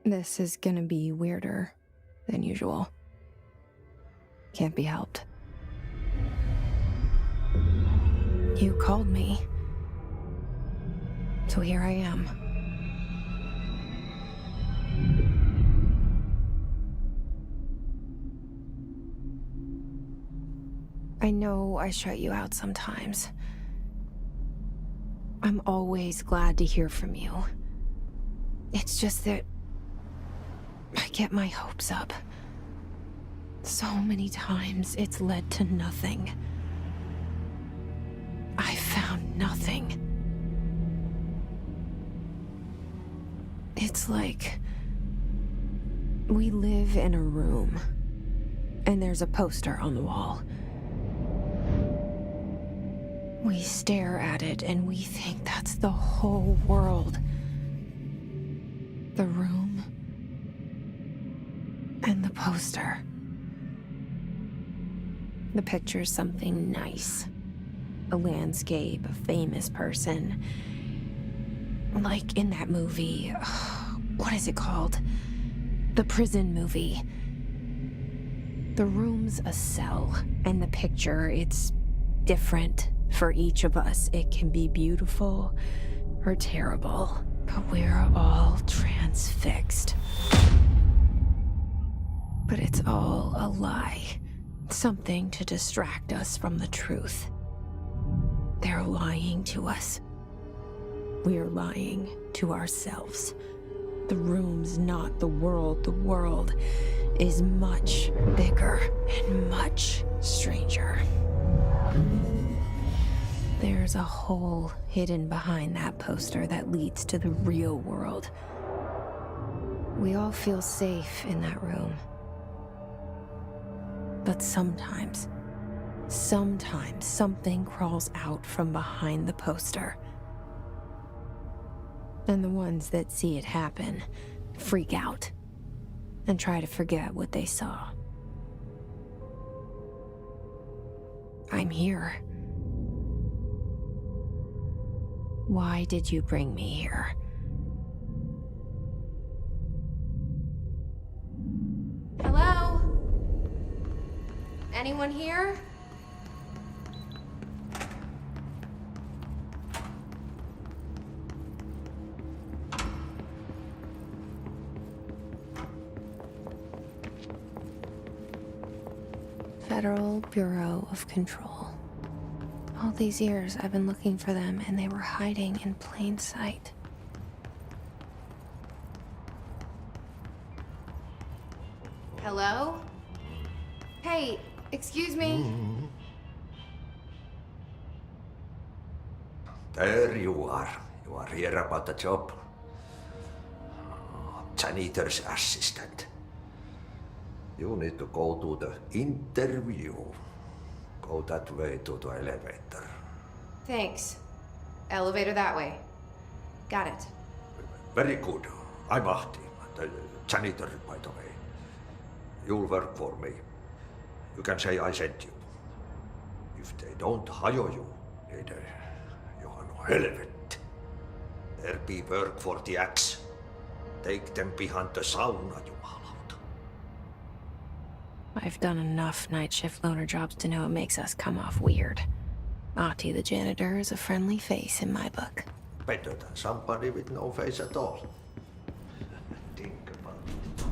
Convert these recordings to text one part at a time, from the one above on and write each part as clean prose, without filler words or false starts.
This is gonna be weirder than usual. Can't be helped. You called me. So here I am. I know I shut you out sometimes. I'm always glad to hear from you. It's just that I get my hopes up. So many times it's led to nothing. I found nothing. It's like we live in a room, and there's a poster on the wall. We stare at it and we think that's the whole world. The room and the poster. The picture's something nice. A landscape, a famous person. Like in that movie, what is it called? The prison movie. The room's a cell, and the picture, it's different for each of us. It can be beautiful or terrible, but we're all transfixed. But it's all a lie. Something to distract us from the truth. They're lying to us. We're lying to ourselves. The room's not the world. The world is much bigger and much stranger. There's a hole hidden behind that poster that leads to the real world. We all feel safe in that room. But sometimes something crawls out from behind the poster. And the ones that see it happen freak out and try to forget what they saw. I'm here. Why did you bring me here? Hello? Anyone here? Federal Bureau of Control. All these years I've been looking for them and they were hiding in plain sight. Hello? Hey, excuse me? There you are. You are here about the job. Janitor's assistant. You need to go to the interview. Go that way to the elevator. Thanks. Elevator that way. Got it. Very good. I'm Ahti, the janitor, by the way. You'll work for me. You can say I sent you. If they don't hire you, then you are no helvet. There be work for the axe. Take them behind the sauna, jumalauta. I've done enough night shift loner jobs to know it makes us come off weird. Ahti the janitor is a friendly face in my book. Better than somebody with no face at all. Think about it.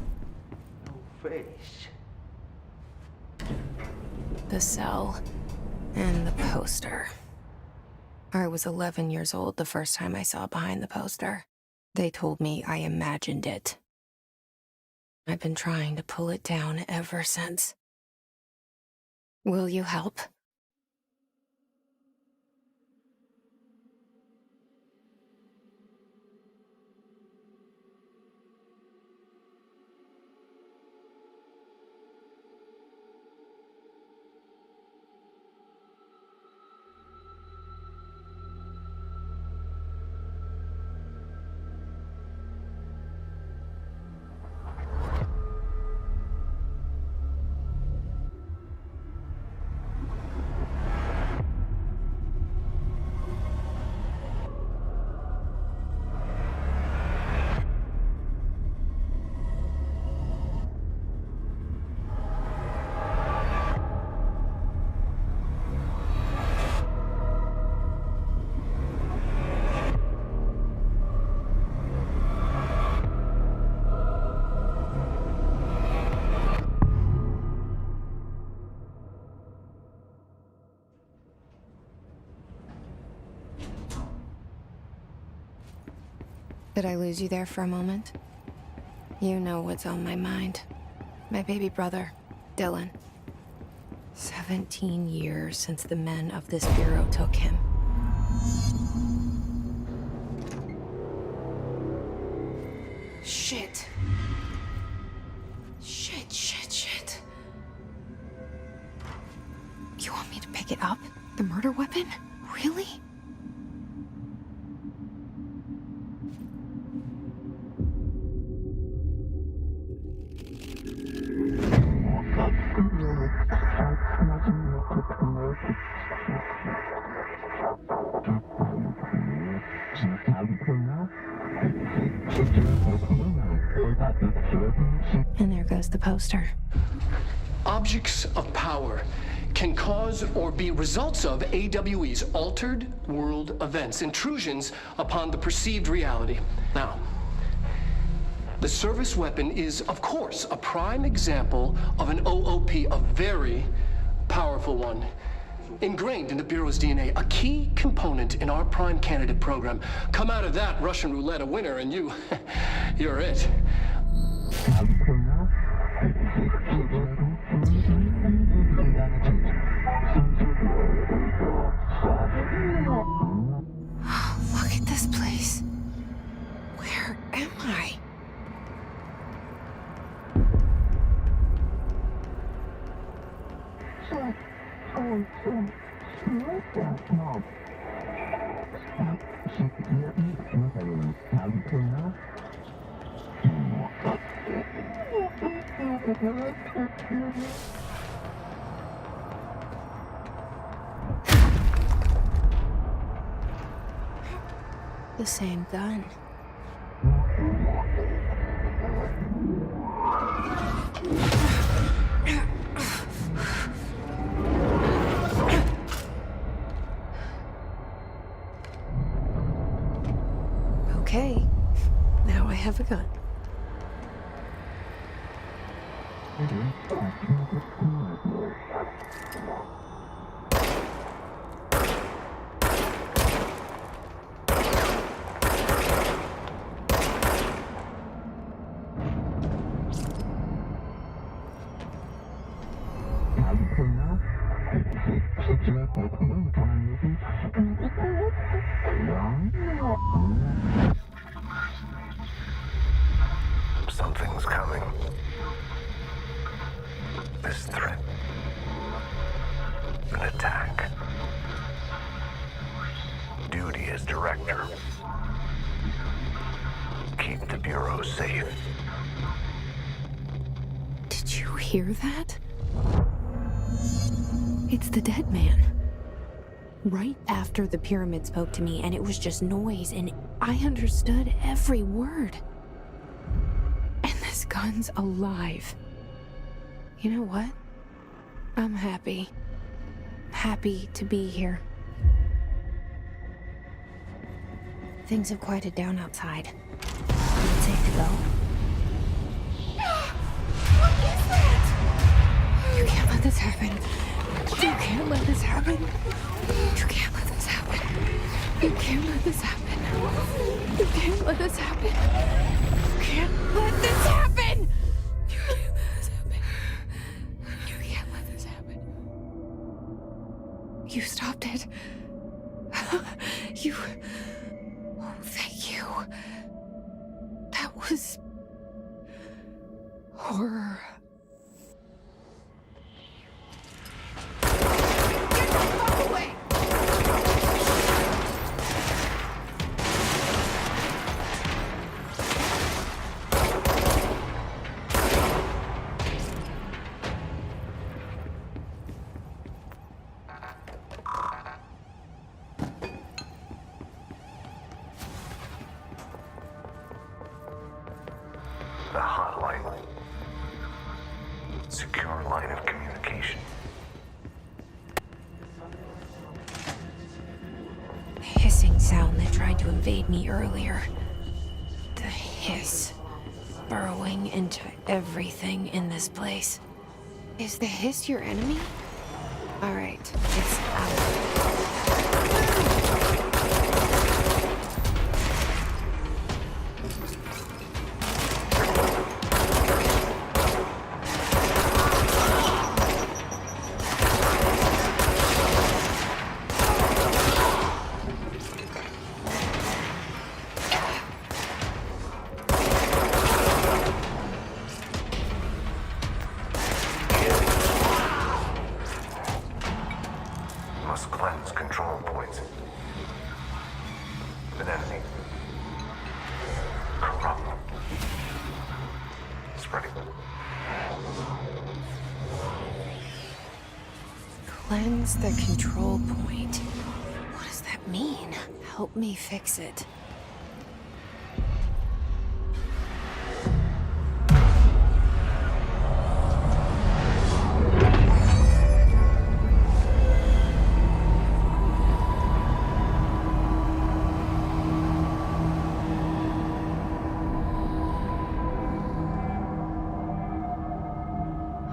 No face. The cell and the poster. I was 11 years old the first time I saw behind the poster. They told me I imagined it. I've been trying to pull it down ever since. Will you help? Did I lose you there for a moment? You know what's on my mind. My baby brother, Dylan. 17 years since the men of this bureau took him. Shit. Shit. You want me to pick it up? The murder weapon? Really? And there goes the poster. Objects of power can cause or be results of AWE's altered world events, intrusions upon the perceived reality. Now, the service weapon is, of course, a prime example of an OOP, a very powerful one. Ingrained in the Bureau's DNA, a key component in our prime candidate program. Come out of that Russian roulette a winner and you're it. Look at this place. Where am I? The same gun. Okay, now I have a gun. Something's coming. This threat. An attack. Duty as director. Keep the Bureau safe. Did you hear that? It's the dead man. Right after the pyramid spoke to me, and it was just noise, and I understood every word. And this gun's alive. You know what? I'm happy. Happy to be here. Things have quieted down outside. It's safe to go. What is that? You can't let this happen. You can't let this happen. You can't let this happen. You can't let this happen. You can't let this happen. You can't let this happen. You can't let this happen. You can't let this happen. You stopped it. You... Oh, thank you. That was... horror. The hotline. Secure line of communication. The hissing sound that tried to invade me earlier. The hiss. Burrowing into everything in this place. Is the hiss your enemy? Alright, it's out. Cleanse the control point. What does that mean? Help me fix it.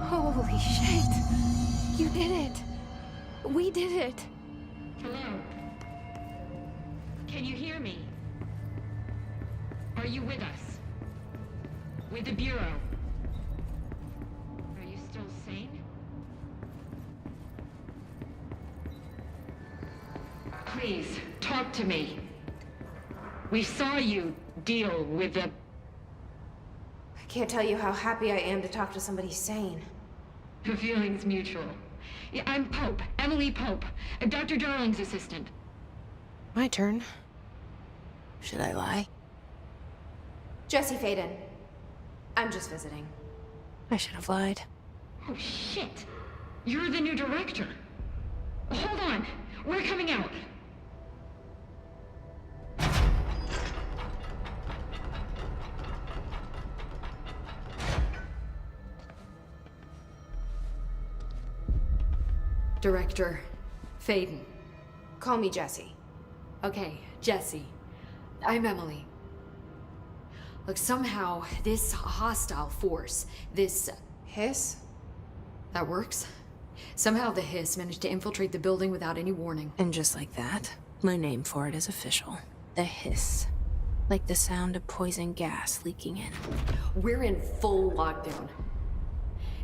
Holy shit! You did it! We did it! Hello? Can you hear me? Are you with us? With the Bureau? Are you still sane? Please, talk to me. We saw you deal with the... I can't tell you how happy I am to talk to somebody sane. The feeling's mutual. Yeah, I'm Pope, Emily Pope, Dr. Darling's assistant. My turn. Should I lie? Jesse Faden. I'm just visiting. I should have lied. Oh, shit. You're the new director. Hold on. We're coming out. Director Faden. Call me Jesse. Okay, Jesse. I'm Emily. Look, somehow this hostile force, this... Hiss? that works? Somehow the hiss managed to infiltrate the building without any warning. And just like that, my name for it is official. The hiss. Like the sound of poison gas leaking in. We're in full lockdown.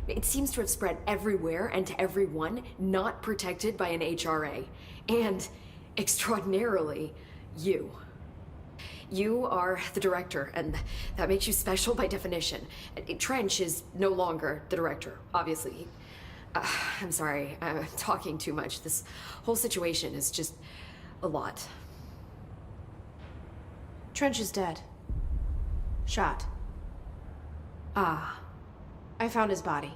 It seems to have spread everywhere and to everyone not protected by an HRA. And, extraordinarily, you. You are the director, and that makes you special by definition. Trench is no longer the director, obviously. I'm sorry, I'm talking too much. This whole situation is just a lot. Trench is dead. Shot. Ah. I found his body.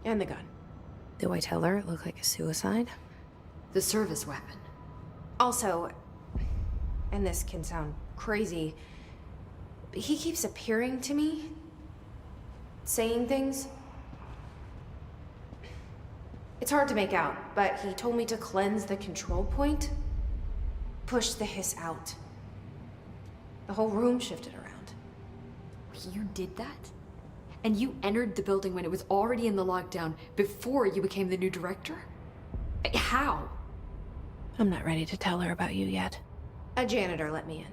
And the gun. Do I tell her it looked like a suicide? The service weapon. Also, and this can sound crazy, but he keeps appearing to me, saying things. It's hard to make out, but he told me to cleanse the control point, push the hiss out. The whole room shifted around. You did that? And you entered the building when it was already in the lockdown before you became the new director? How? I'm not ready to tell her about you yet. A janitor let me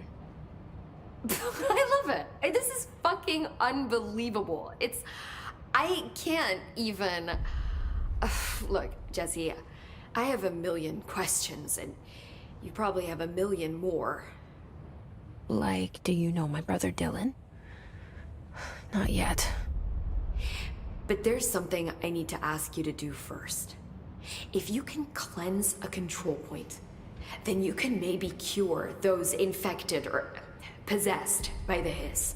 in. I love it. This is fucking unbelievable. I can't even... Look, Jesse, I have a million questions, and you probably have a million more. Like, do you know my brother Dylan? Not yet. But there's something I need to ask you to do first. If you can cleanse a control point, then you can maybe cure those infected or possessed by the hiss.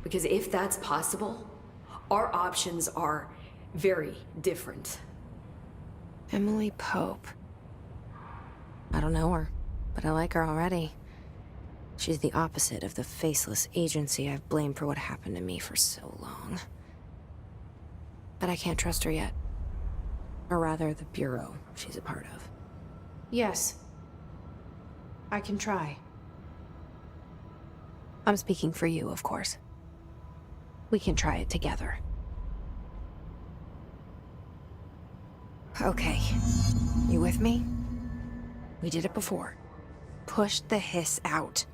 Because if that's possible, our options are very different. Emily Pope. I don't know her, but I like her already. She's the opposite of the faceless agency I've blamed for what happened to me for so long. But I can't trust her yet. Or rather, the Bureau she's a part of. Yes. I can try. I'm speaking for you, of course. We can try it together. Okay. You with me? We did it before. Push the hiss out.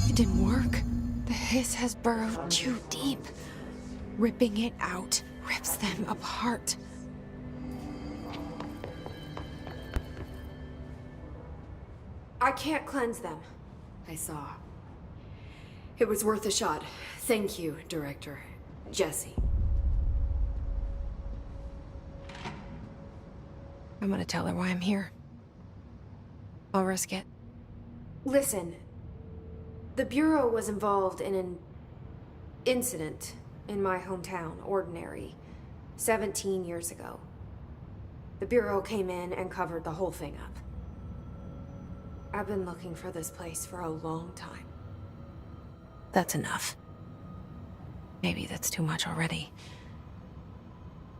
It didn't work. The hiss has burrowed too deep. Ripping it out rips them apart. I can't cleanse them. I saw. It was worth a shot. Thank you, Director. Jesse. I'm gonna tell her why I'm here. I'll risk it. Listen, the Bureau was involved in an incident in my hometown, Ordinary, 17 years ago. The Bureau came in and covered the whole thing up. I've been looking for this place for a long time. That's enough. Maybe that's too much already.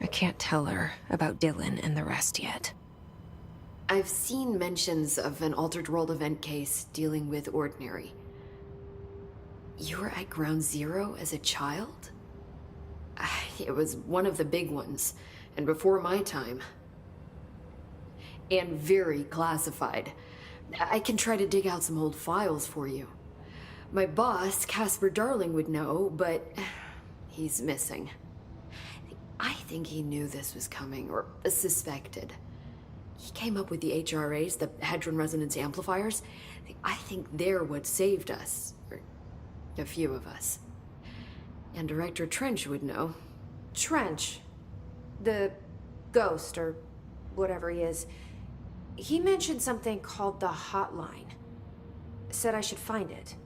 I can't tell her about Dylan and the rest yet. I've seen mentions of an altered world event case dealing with Ordinary. You were at Ground Zero as a child? It was one of the big ones, and before my time. And very classified. I can try to dig out some old files for you. My boss, Casper Darling, would know, but he's missing. I think he knew this was coming, or suspected. He came up with the HRAs, the Hadron Resonance Amplifiers. I think they're what saved us, or a few of us. And Director Trench would know. Trench, the ghost, or whatever he is, he mentioned something called the hotline. Said I should find it.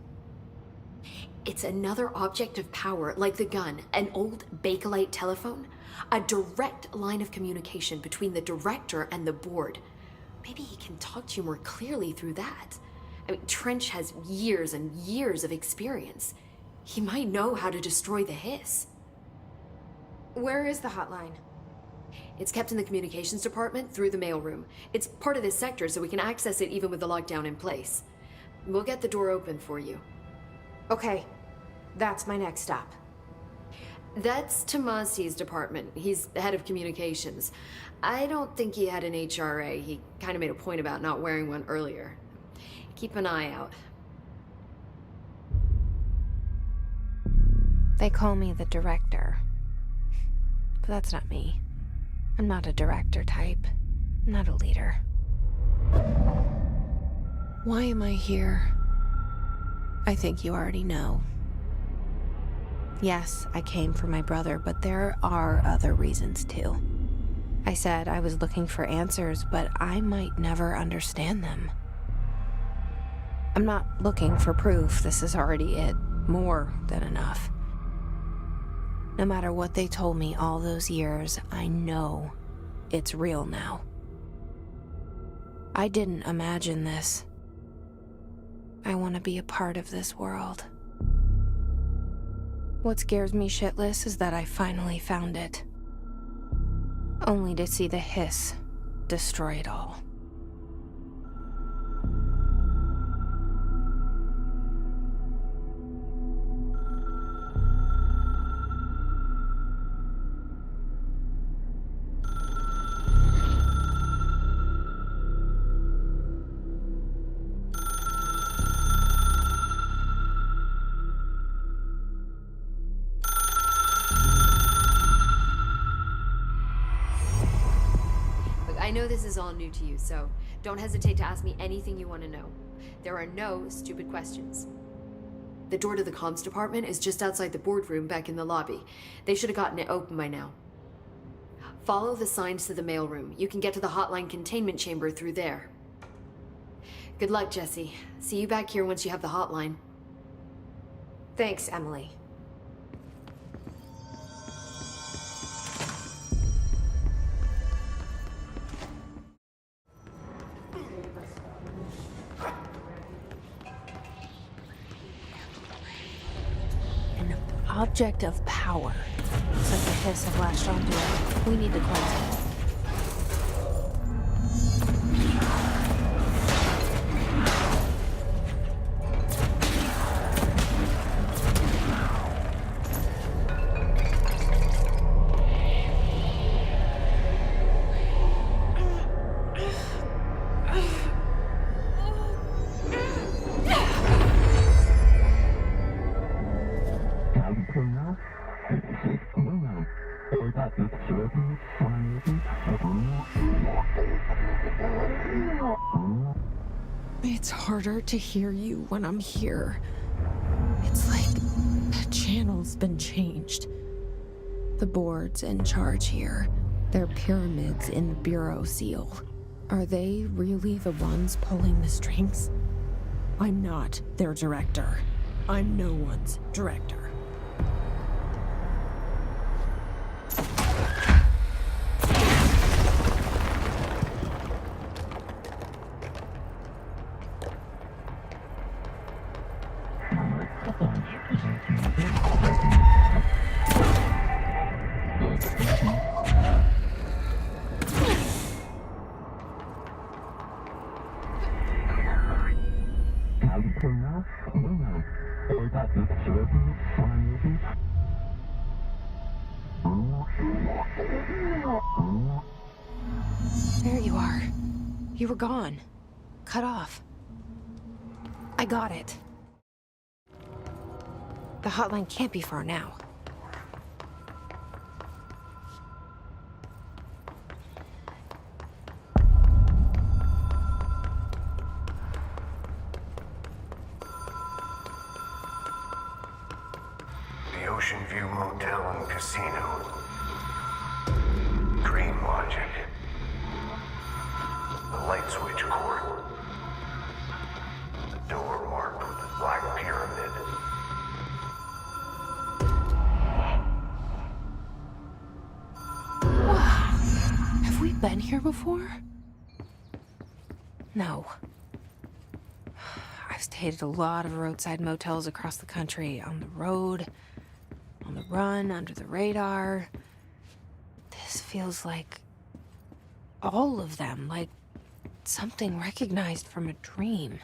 It's another object of power, like the gun, an old Bakelite telephone. A direct line of communication between the director and the board. Maybe he can talk to you more clearly through that. I mean, Trench has years and years of experience. He might know how to destroy the hiss. Where is the hotline? It's kept in the communications department through the mailroom. It's part of this sector, so we can access it even with the lockdown in place. We'll get the door open for you. Okay, that's my next stop. That's Tomasi's department. He's the head of communications. I don't think he had an HRA. He kind of made a point about not wearing one earlier. Keep an eye out. They call me the director. But that's not me. I'm not a director type. I'm not a leader. Why am I here? I think you already know. Yes, I came for my brother, but there are other reasons too. I said I was looking for answers, but I might never understand them. I'm not looking for proof. This is already it. More than enough. No matter what they told me all those years, I know it's real now. I didn't imagine this. I want to be a part of this world. What scares me shitless is that I finally found it. Only to see the hiss destroy it all. I know this is all new to you, so don't hesitate to ask me anything you want to know. There are no stupid questions. The door to the comms department is just outside the boardroom back in the lobby. They should have gotten it open by now. Follow the signs to the mailroom. You can get to the hotline containment chamber through there. Good luck, Jesse. See you back here once you have the hotline. Thanks, Emily. Object of power. It's like the hiss have latched onto it. We need to cleanse it. It's harder to hear you when I'm here. It's like the channel's been changed. The board's in charge here. They're pyramids in the Bureau seal. Are they really the ones pulling the strings? I'm not their director. I'm no one's director. There you are. You were gone. Cut off. I got it. The hotline can't be far now. The Ocean View Motel and Casino. Dream logic. The light switch cord. The door marked with the black pyramid. Have we been here before? No. I've stayed at a lot of roadside motels across the country, on the road, on the run, under the radar. This feels like all of them, like something recognized from a dream.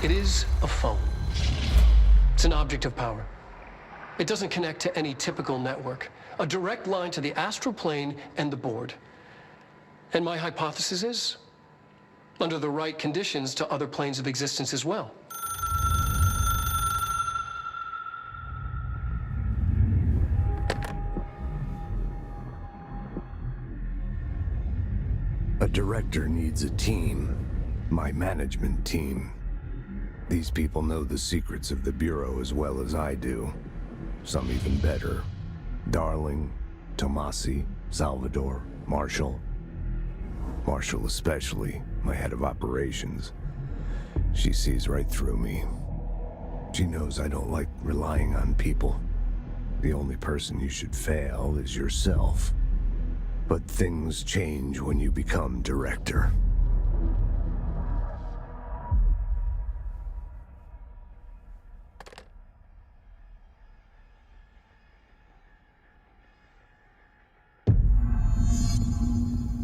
It is a phone. It's an object of power. It doesn't connect to any typical network. A direct line to the astral plane and the board. And my hypothesis is, under the right conditions, to other planes of existence as well. A director needs a team. My management team. These people know the secrets of the Bureau as well as I do. Some even better. Darling, Tomasi, Salvador, Marshall. Marshall especially, my head of operations. She sees right through me. She knows I don't like relying on people. The only person you should fail is yourself. But things change when you become director.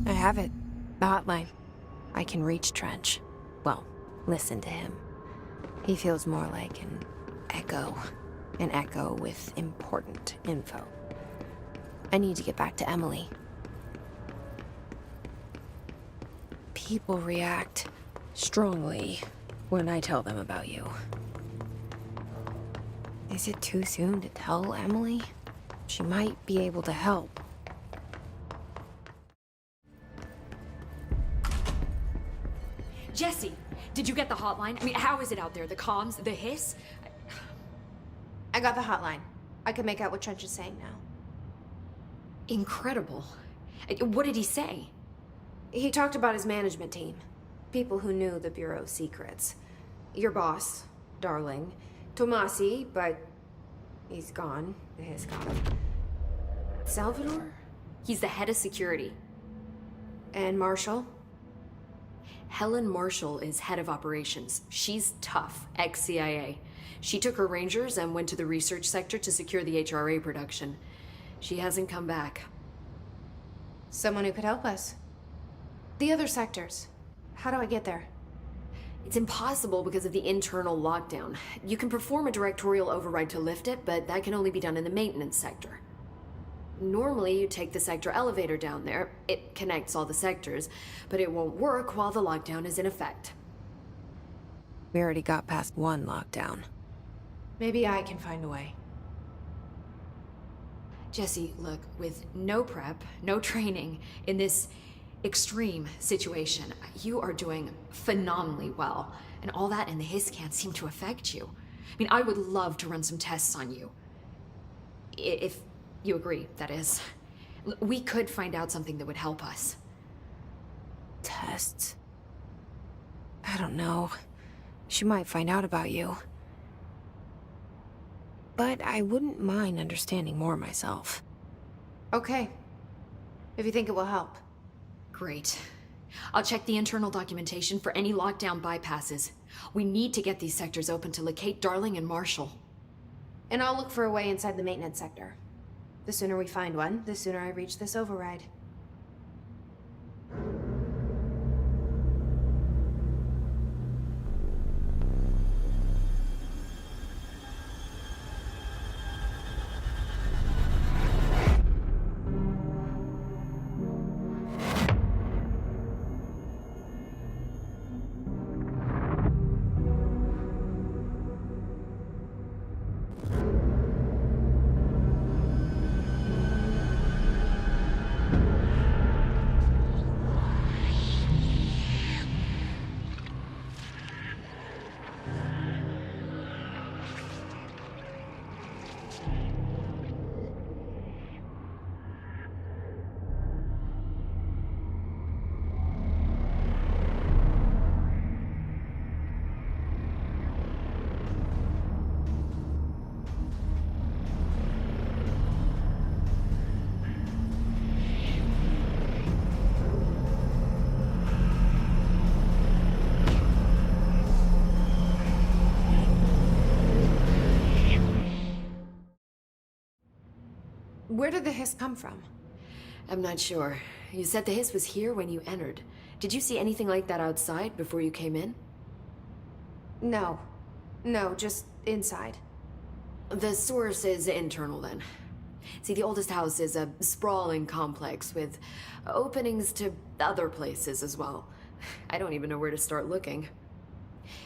I have it. The hotline. I can reach Trench. Well, listen to him. He feels more like an echo. An echo with important info. I need to get back to Emily. People react strongly when I tell them about you. Is it too soon to tell Emily? She might be able to help. Jesse, did you get the hotline? I mean, how is it out there? The comms, the hiss? I got the hotline. I can make out what Trench is saying now. Incredible. What did he say? He talked about his management team. People who knew the Bureau's secrets. Your boss, Darling. Tomasi, but he's gone. He's gone. Salvador? He's the head of security. And Marshall? Helen Marshall is head of operations. She's tough, ex-CIA. She took her rangers and went to the research sector to secure the HRA production. She hasn't come back. Someone who could help us. The other sectors. How do I get there? It's impossible because of the internal lockdown. You can perform a directorial override to lift it, but that can only be done in the maintenance sector. Normally, you take the sector elevator down there. It connects all the sectors, but it won't work while the lockdown is in effect. We already got past one lockdown. Maybe I can find a way. Jesse, look, with no prep, no training, in this extreme situation, you are doing phenomenally well. And all that and the hiss can't seem to affect you. I mean, I would love to run some tests on you. If you agree, that is. We could find out something that would help us. Tests? I don't know. She might find out about you. But I wouldn't mind understanding more myself. Okay. If you think it will help. Great. I'll check the internal documentation for any lockdown bypasses. We need to get these sectors open to locate Darling and Marshall. And I'll look for a way inside the maintenance sector. The sooner we find one, the sooner I reach this override. Where did the hiss come from? I'm not sure. You said the hiss was here when you entered. Did you see anything like that outside before you came in? No. No, just inside. The source is internal then. See, the oldest house is a sprawling complex with openings to other places as well. I don't even know where to start looking.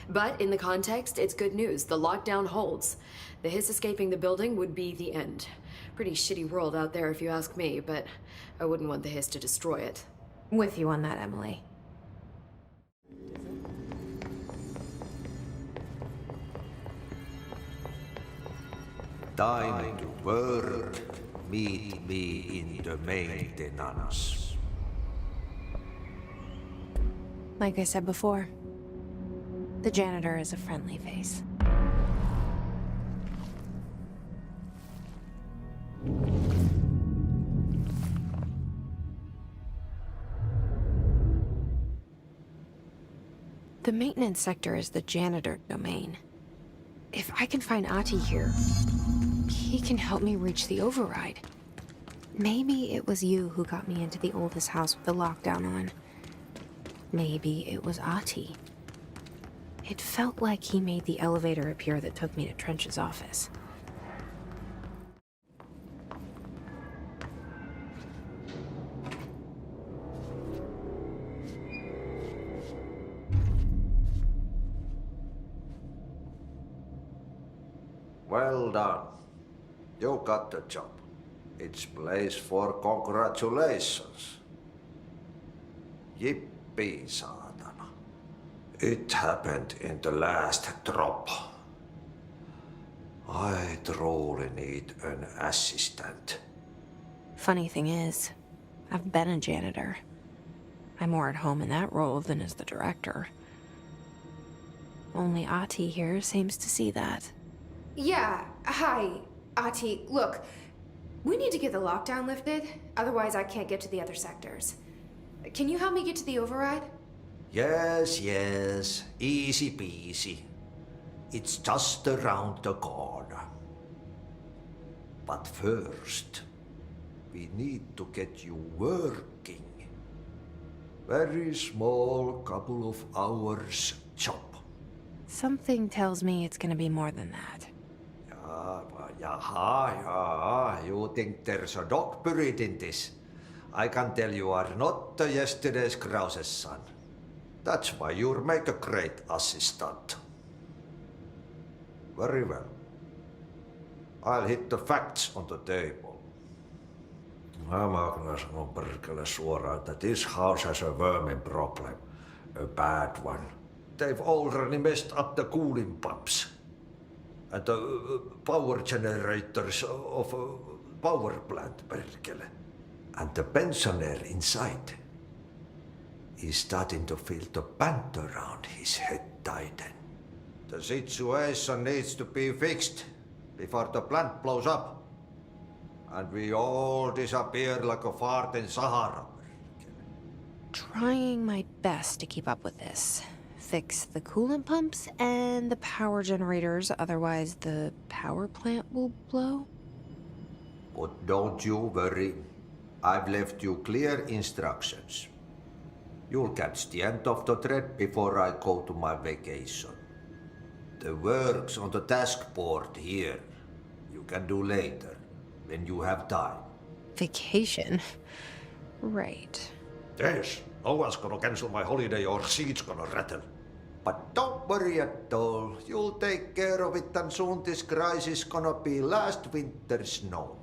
But in the context, it's good news. The lockdown holds. The hiss escaping the building would be the end. Pretty shitty world out there if you ask me, but I wouldn't want the hiss to destroy it. With you on that, Emily. Time to work. Meet me in the maintenance. Like I said before, the janitor is a friendly face. The maintenance sector is the janitor domain. If I can find Ati here, he can help me reach the override. Maybe it was you who got me into the oldest house with the lockdown on. Maybe it was Ati. It felt like he made the elevator appear that took me to Trench's office. Well done. You got the job. It's place for congratulations. Yippee, saatana. It happened in the last drop. I truly need an assistant. Funny thing is, I've been a janitor. I'm more at home in that role than as the director. Only Ati here seems to see that. Yeah, hi, Ati. Look, we need to get the lockdown lifted, otherwise I can't get to the other sectors. Can you help me get to the override? Yes, easy peasy. It's just around the corner. But first, we need to get you working. Very small, couple of hours job. Something tells me it's gonna be more than that. Yeah, you think there's a dog buried in this? I can tell you are not yesterday's Krause's son. That's why you'll make a great assistant. Very well. I'll hit the facts on the table. Mä kyllä sanon perkele suoraan, that this house has a vermin problem. A bad one. They've already messed up the cooling pumps. And the power generators of a power plant, perkele. And the pensioner inside is starting to feel the band around his head tighten. The situation needs to be fixed before the plant blows up. And we all disappear like a fart in Sahara. Trying my best to keep up with this. Fix the coolant pumps and the power generators, otherwise the power plant will blow. But don't you worry. I've left you clear instructions. You'll catch the end of the thread before I go to my vacation. The work's on the task board here. You can do later, when you have time. Vacation? Right. Yes, no one's gonna cancel my holiday or seat's gonna rattle. But don't worry at all. You'll take care of it and soon this crisis gonna be last winter's snow.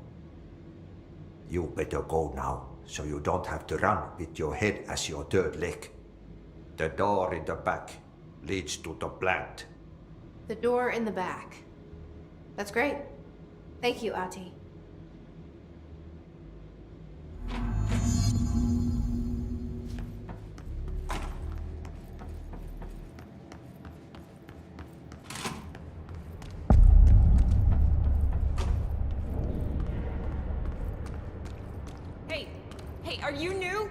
You better go now, so you don't have to run with your head as your third leg. The door in the back leads to the plant. The door in the back. That's great. Thank you, Ati. Hey, are you new?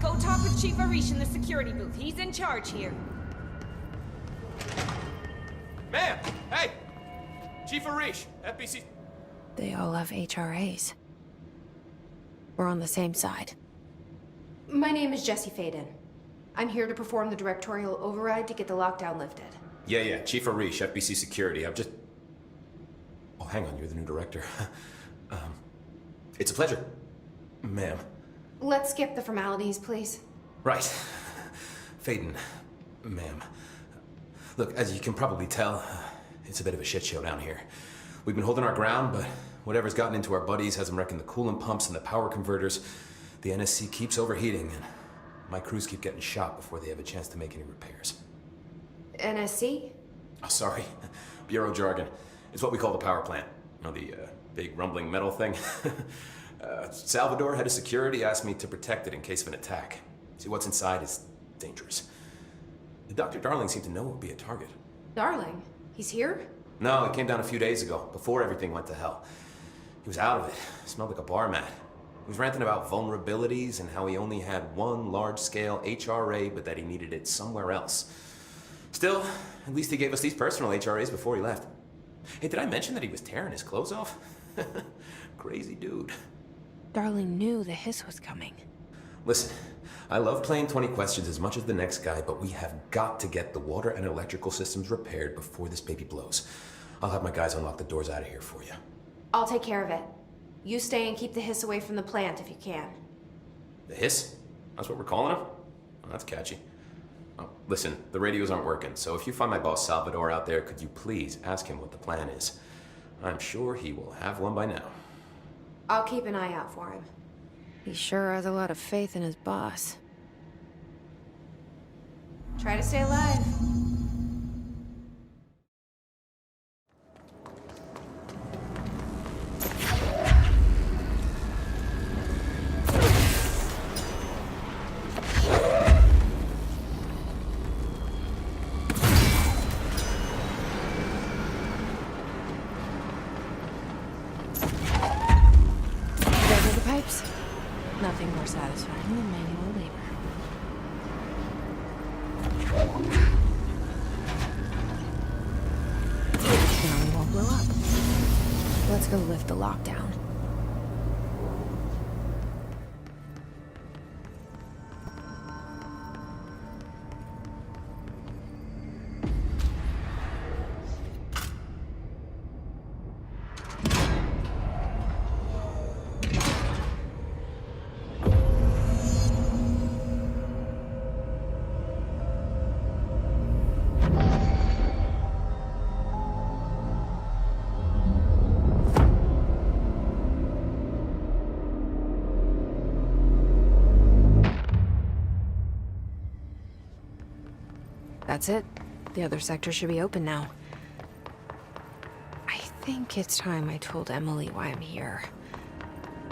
Go talk with Chief Arish in the security booth. He's in charge here. Ma'am! Hey! Chief Arish, FBC... They all have HRAs. We're on the same side. My name is Jesse Faden. I'm here to perform the directorial override to get the lockdown lifted. Yeah, Chief Arish, FBC Security. I'm just... Oh, hang on, you're the new director. It's a pleasure, ma'am. Let's skip the formalities, please. Right. Faden, ma'am. Look, as you can probably tell, it's a bit of a shit show down here. We've been holding our ground, but whatever's gotten into our buddies has them wrecking the coolant pumps and the power converters. The NSC keeps overheating, and my crews keep getting shot before they have a chance to make any repairs. NSC? Oh, sorry. Bureau jargon. It's what we call the power plant. You know, the big rumbling metal thing? Salvador, head of security, asked me to protect it in case of an attack. See, what's inside is dangerous. Dr. Darling seemed to know it would be a target. Darling? He's here? No, he came down a few days ago, before everything went to hell. He was out of it. Smelled like a bar mat. He was ranting about vulnerabilities and how he only had one large-scale HRA, but that he needed it somewhere else. Still, at least he gave us these personal HRAs before he left. Hey, did I mention that he was tearing his clothes off? Crazy dude. Darling knew the hiss was coming. Listen, I love playing 20 questions as much as the next guy, but we have got to get the water and electrical systems repaired before this baby blows. I'll have my guys unlock the doors out of here for you. I'll take care of it. You stay and keep the hiss away from the plant if you can. The hiss? That's what we're calling him? Oh, that's catchy. Oh, listen, the radios aren't working, so if you find my boss Salvador out there, could you please ask him what the plan is? I'm sure he will have one by now. I'll keep an eye out for him. He sure has a lot of faith in his boss. Try to stay alive. Those are the pipes. Nothing more satisfying than manual labor. Now we won't blow up. Let's go lift the lockdown. That's it. The other sector should be open now. I think it's time I told Emily why I'm here.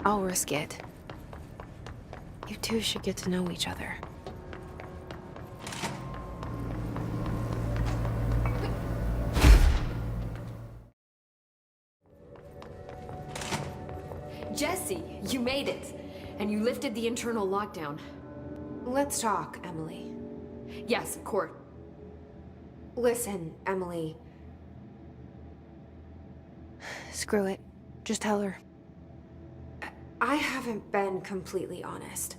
I'll risk it. You two should get to know each other. Jesse, you made it! And you lifted the internal lockdown. Let's talk, Emily. Yes, of course. Listen, Emily. Screw it. Just tell her. I haven't been completely honest.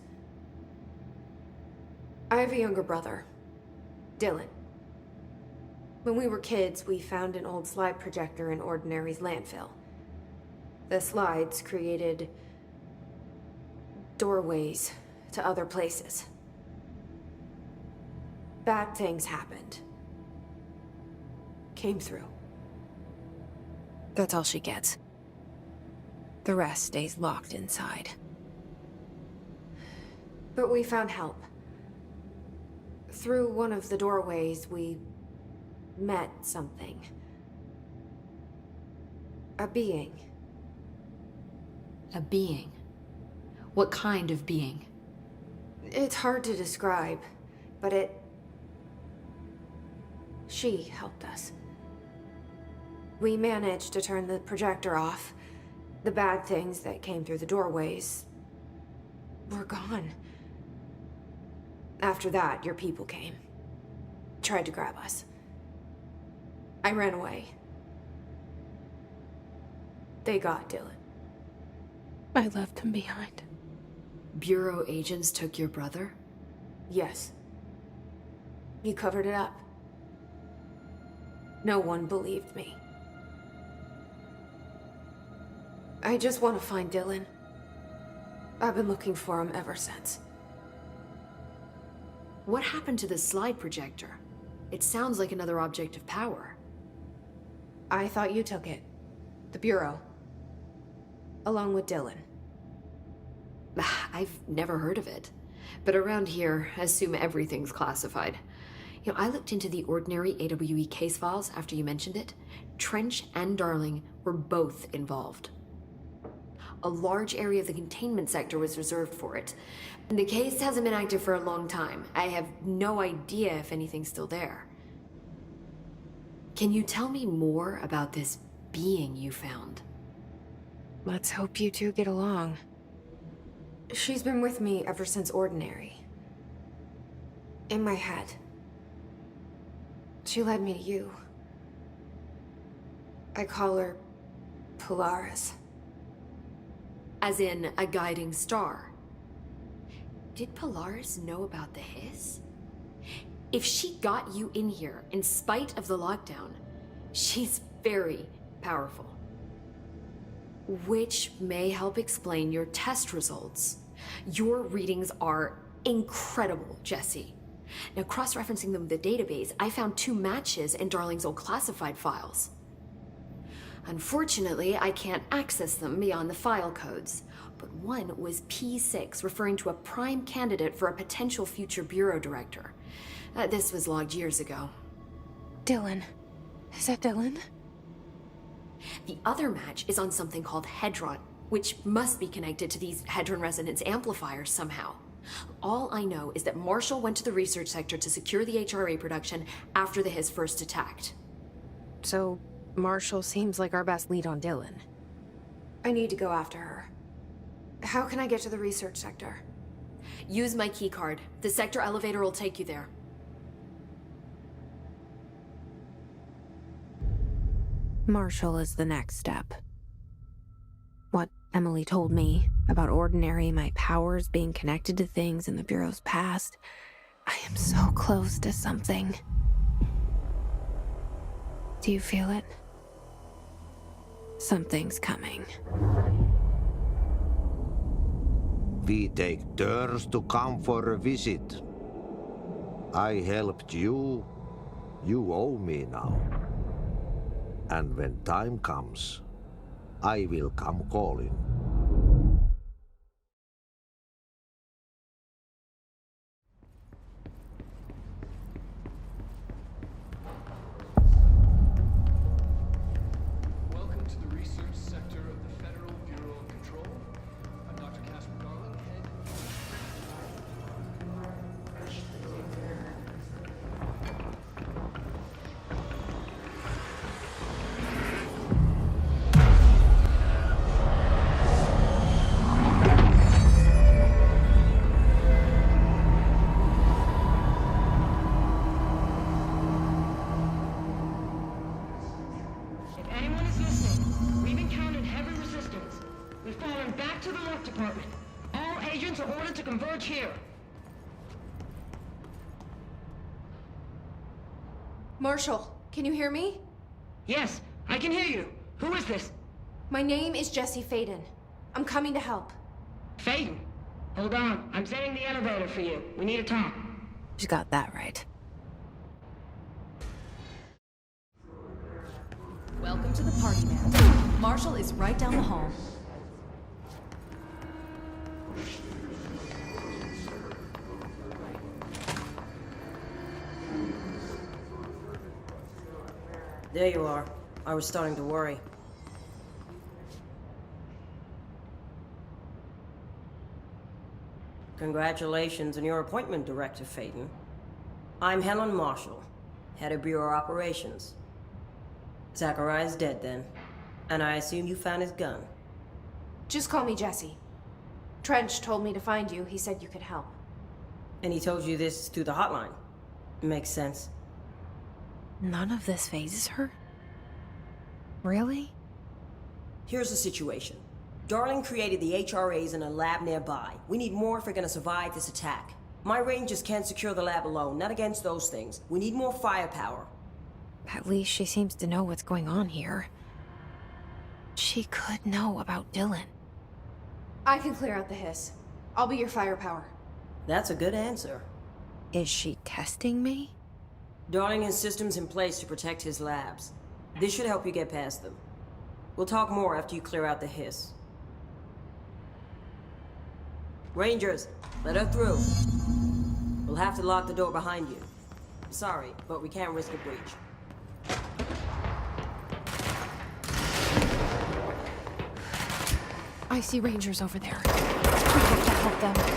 I have a younger brother, Dylan. When we were kids, we found an old slide projector in Ordinary's landfill. The slides created doorways to other places. Bad things happened. Came through. That's all she gets. The rest stays locked inside. But we found help. Through one of the doorways, we met something. A being. A being? What kind of being? It's hard to describe, but she helped us. We managed to turn the projector off. The bad things that came through the doorways were gone. After that, your people came. Tried to grab us. I ran away. They got Dylan. I left him behind. Bureau agents took your brother? Yes. You covered it up. No one believed me. I just want to find Dylan. I've been looking for him ever since. What happened to the slide projector? It sounds like another object of power. I thought you took it. The Bureau. Along with Dylan. I've never heard of it. But around here, I assume everything's classified. You know, I looked into the Ordinary AWE case files after you mentioned it. Trench and Darling were both involved. A large area of the containment sector was reserved for it. The case hasn't been active for a long time. I have no idea if anything's still there. Can you tell me more about this being you found? Let's hope you two get along. She's been with me ever since Ordinary. In my head. She led me to you. I call her Polaris. As in, a guiding star. Did Polaris know about the hiss? If she got you in here in spite of the lockdown, she's very powerful. Which may help explain your test results. Your readings are incredible, Jesse. Now, cross-referencing them with the database, I found 2 matches in Darling's old classified files. Unfortunately, I can't access them beyond the file codes. But one was P6, referring to a prime candidate for a potential future bureau director. This was logged years ago. Dylan. Is that Dylan? The other match is on something called Hedron, which must be connected to these Hedron resonance amplifiers somehow. All I know is that Marshall went to the research sector to secure the HRA production after the Hiss first attacked. So, Marshall seems like our best lead on Dylan. I need to go after her. How can I get to the research sector? Use my keycard. The sector elevator will take you there. Marshall is the next step. What Emily told me about Ordinary, my powers being connected to things in the Bureau's past, I am so close to something. Do you feel it? Something's coming. We take turns to come for a visit. I helped you. You owe me now. And when time comes, I will come calling. Welcome to the research sector of the Federal Bureau of Control. I'm Dr. Casper Garland, head. If anyone is listening, we've encountered heavy resistance. We've fallen back to the left department. All agents are ordered to converge here. Marshall, can you hear me? Yes, I can hear you. Who is this? My name is Jesse Faden. I'm coming to help. Faden. Hold on. I'm setting the elevator for you. We need to talk. She got that right. Welcome to the party, man. Marshall is right down the hall. There you are. I was starting to worry. Congratulations on your appointment, Director Faden. I'm Helen Marshall, head of Bureau Operations. Zachariah's dead then, and I assume you found his gun. Just call me Jesse. Trench told me to find you. He said you could help. And he told you this through the hotline. Makes sense. None of this phases her? Really? Here's the situation. Darling created the HRAs in a lab nearby. We need more if we're gonna survive this attack. My rangers can't secure the lab alone, not against those things. We need more firepower. At least she seems to know what's going on here. She could know about Dylan. I can clear out the Hiss. I'll be your firepower. That's a good answer. Is she testing me? Darling has systems in place to protect his labs. This should help you get past them. We'll talk more after you clear out the Hiss. Rangers, let her through. We'll have to lock the door behind you. Sorry, but we can't risk a breach. I see Rangers over there. We have to help them.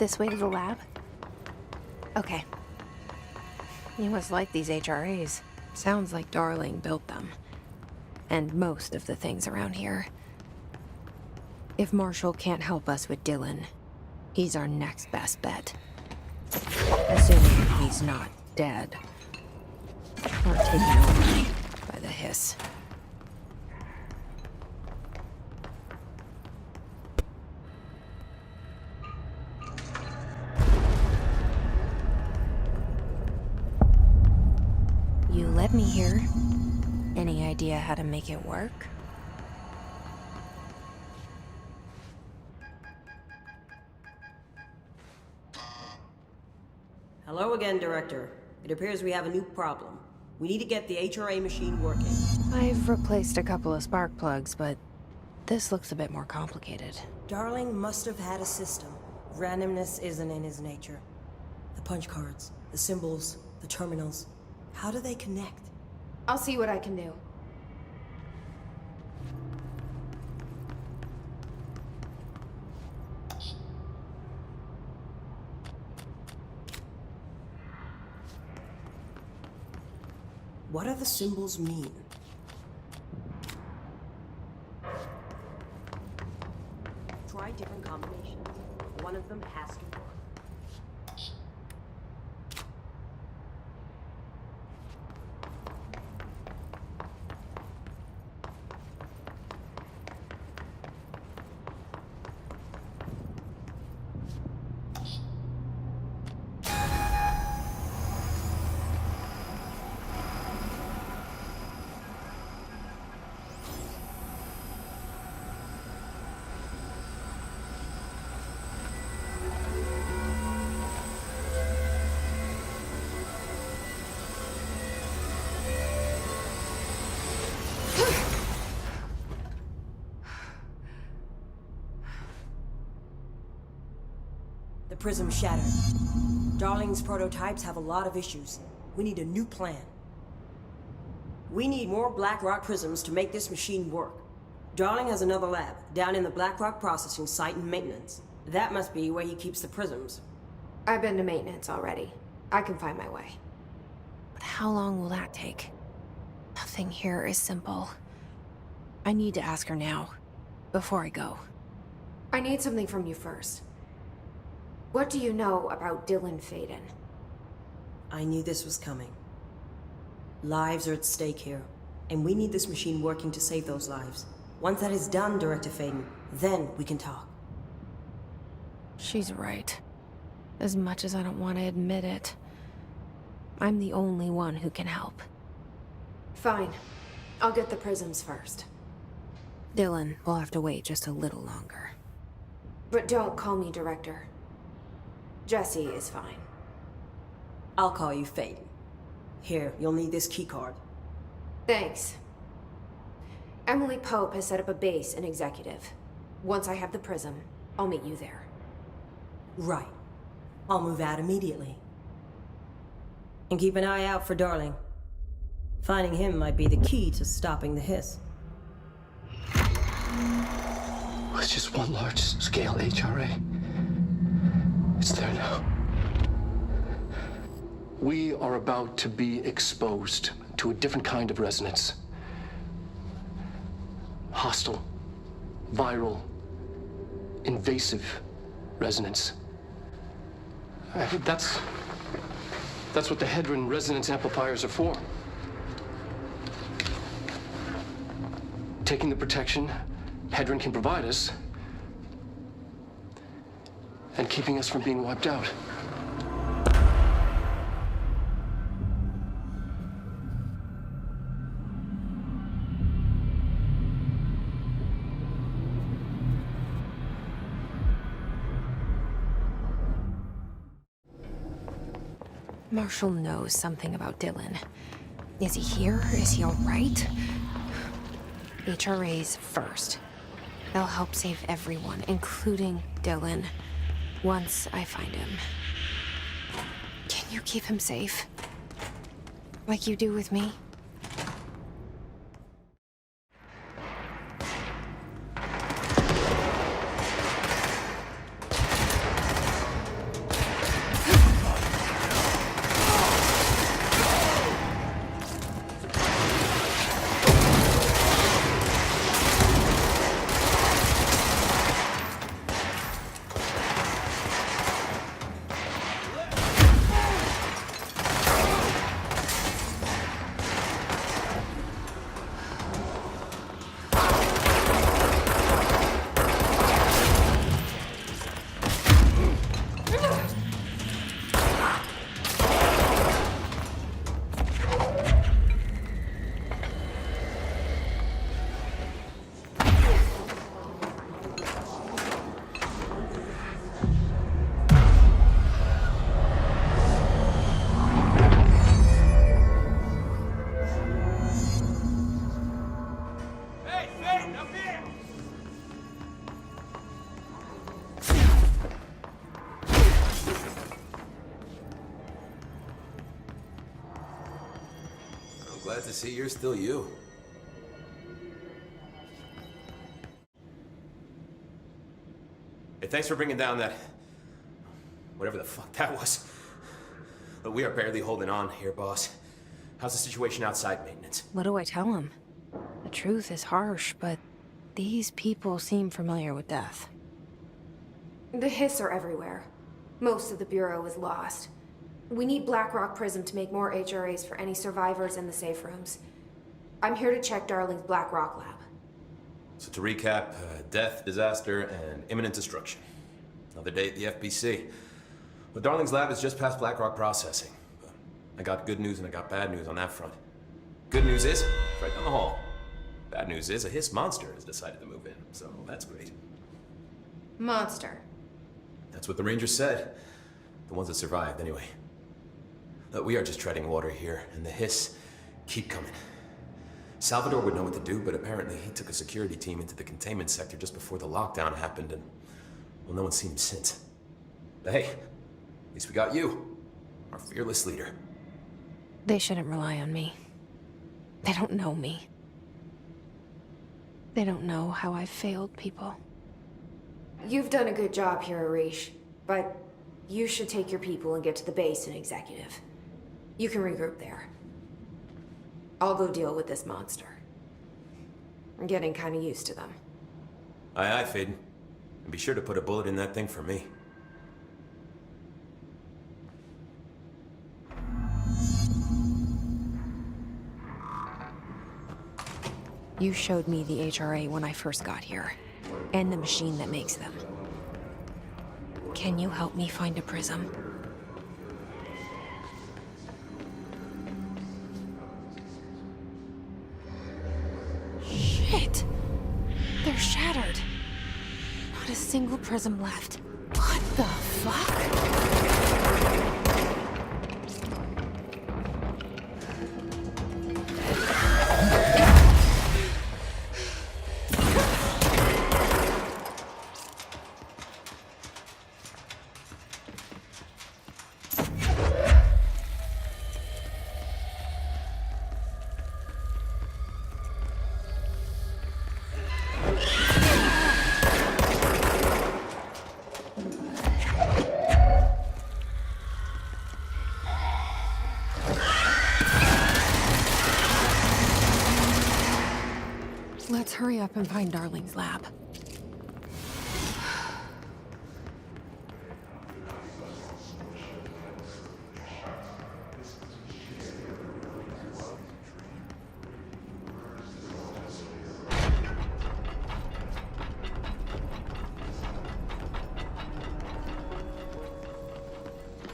this way to the lab? Okay. You must like these HRAs. Sounds like Darling built them. And most of the things around here. If Marshall can't help us with Dylan, he's our next best bet. Assuming he's not dead. Or taken over by the hiss. You let me here. Any idea how to make it work? Hello again, Director. It appears we have a new problem. We need to get the HRA machine working. I've replaced a couple of spark plugs, but this looks a bit more complicated. Darling must have had a system. Randomness isn't in his nature. The punch cards, the symbols, the terminals. How do they connect? I'll see what I can do. What do the symbols mean? Try different combinations. One of them has to work. The prism shattered. Darling's prototypes have a lot of issues. We need a new plan. We need more Black Rock prisms to make this machine work. Darling has another lab, down in the Black Rock processing site in maintenance. That must be where he keeps the prisms. I've been to maintenance already. I can find my way. But how long will that take? Nothing here is simple. I need to ask her now, before I go. I need something from you first. What do you know about Dylan Faden? I knew this was coming. Lives are at stake here, and we need this machine working to save those lives. Once that is done, Director Faden, then we can talk. She's right. As much as I don't want to admit it, I'm the only one who can help. Fine. I'll get the prisms first. Dylan will have to wait just a little longer. But don't call me Director. Jesse is fine. I'll call you Faden. Here, you'll need this keycard. Thanks. Emily Pope has set up a base in Executive. Once I have the prism, I'll meet you there. Right. I'll move out immediately. And keep an eye out for Darling. Finding him might be the key to stopping the hiss. It's just one large-scale HRA. It's there now. We are about to be exposed to a different kind of resonance. Hostile, viral, invasive resonance. That's what the Hedron resonance amplifiers are for. Taking the protection Hedron can provide us and keeping us from being wiped out. Marshall knows something about Dylan. Is he here? Is he all right? HRAs first. They'll help save everyone, including Dylan, once I find him. Can you keep him safe? Like you do with me? to see you're still you. Hey, thanks for bringing down that... whatever the fuck that was. But we are barely holding on here, boss. How's the situation outside maintenance? What do I tell him? The truth is harsh, but these people seem familiar with death. The hiss are everywhere. Most of the Bureau is lost. We need Blackrock Prism to make more HRAs for any survivors in the safe rooms. I'm here to check Darling's Blackrock lab. So to recap, death, disaster, and imminent destruction. Another day at the FBC. But Darling's lab is just past Blackrock processing. But I got good news and I got bad news on that front. Good news is, it's right down the hall. Bad news is, a hiss monster has decided to move in, so that's great. Monster. That's what the Rangers said. The ones that survived, anyway. But we are just treading water here, and the hiss keep coming. Salvador would know what to do, but apparently he took a security team into the containment sector just before the lockdown happened, and, well, no one's seen him since. But hey, at least we got you, our fearless leader. They shouldn't rely on me. They don't know me. They don't know how I've failed people. You've done a good job here, Arish, but you should take your people and get to the base and executive. You can regroup there. I'll go deal with this monster. I'm getting kind of used to them. Aye, aye, Faden. And be sure to put a bullet in that thing for me. You showed me the HRA when I first got here, and the machine that makes them. Can you help me find a prism? Shit! They're shattered. Not a single prism left. What the fuck? Let's hurry up and find Darling's lab.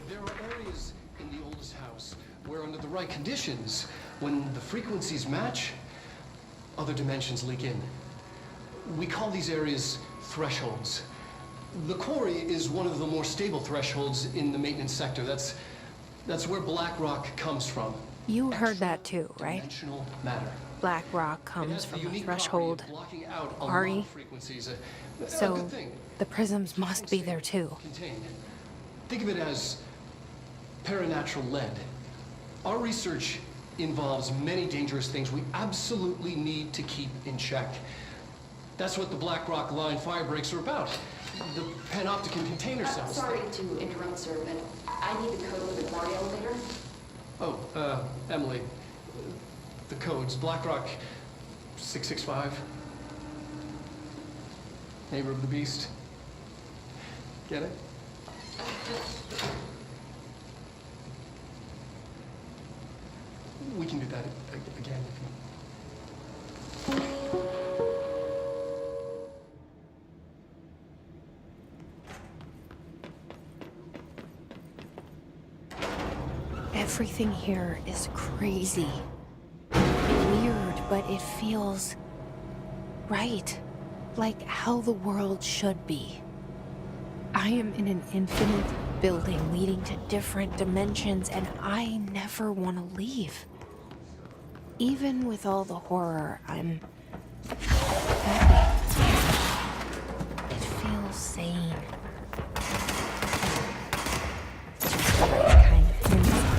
There are areas in the oldest house where, under the right conditions, when the frequencies match, other dimensions leak in. We call these areas thresholds. The quarry is one of the more stable thresholds in the maintenance sector. That's where Blackrock comes from. You heard that too, right? Dimensional matter. Blackrock comes from a threshold. Ari. So the prisms must be there too. Contained. Think of it as paranatural lead. Our research involves many dangerous things we absolutely need to keep in check. That's what the Blackrock line fire breaks are about. The panopticon container cells. Sorry to interrupt, sir, but I need the code for the quarry elevator. Oh, Emily. The codes. Blackrock 665. Neighbor of the beast. Get it? We can do that again if you... Everything here is crazy. Weird, but it feels right. Like how the world should be. I am in an infinite building leading to different dimensions, and I never want to leave. Even with all the horror, I'm happy. It feels sane. Just the right kind of insane.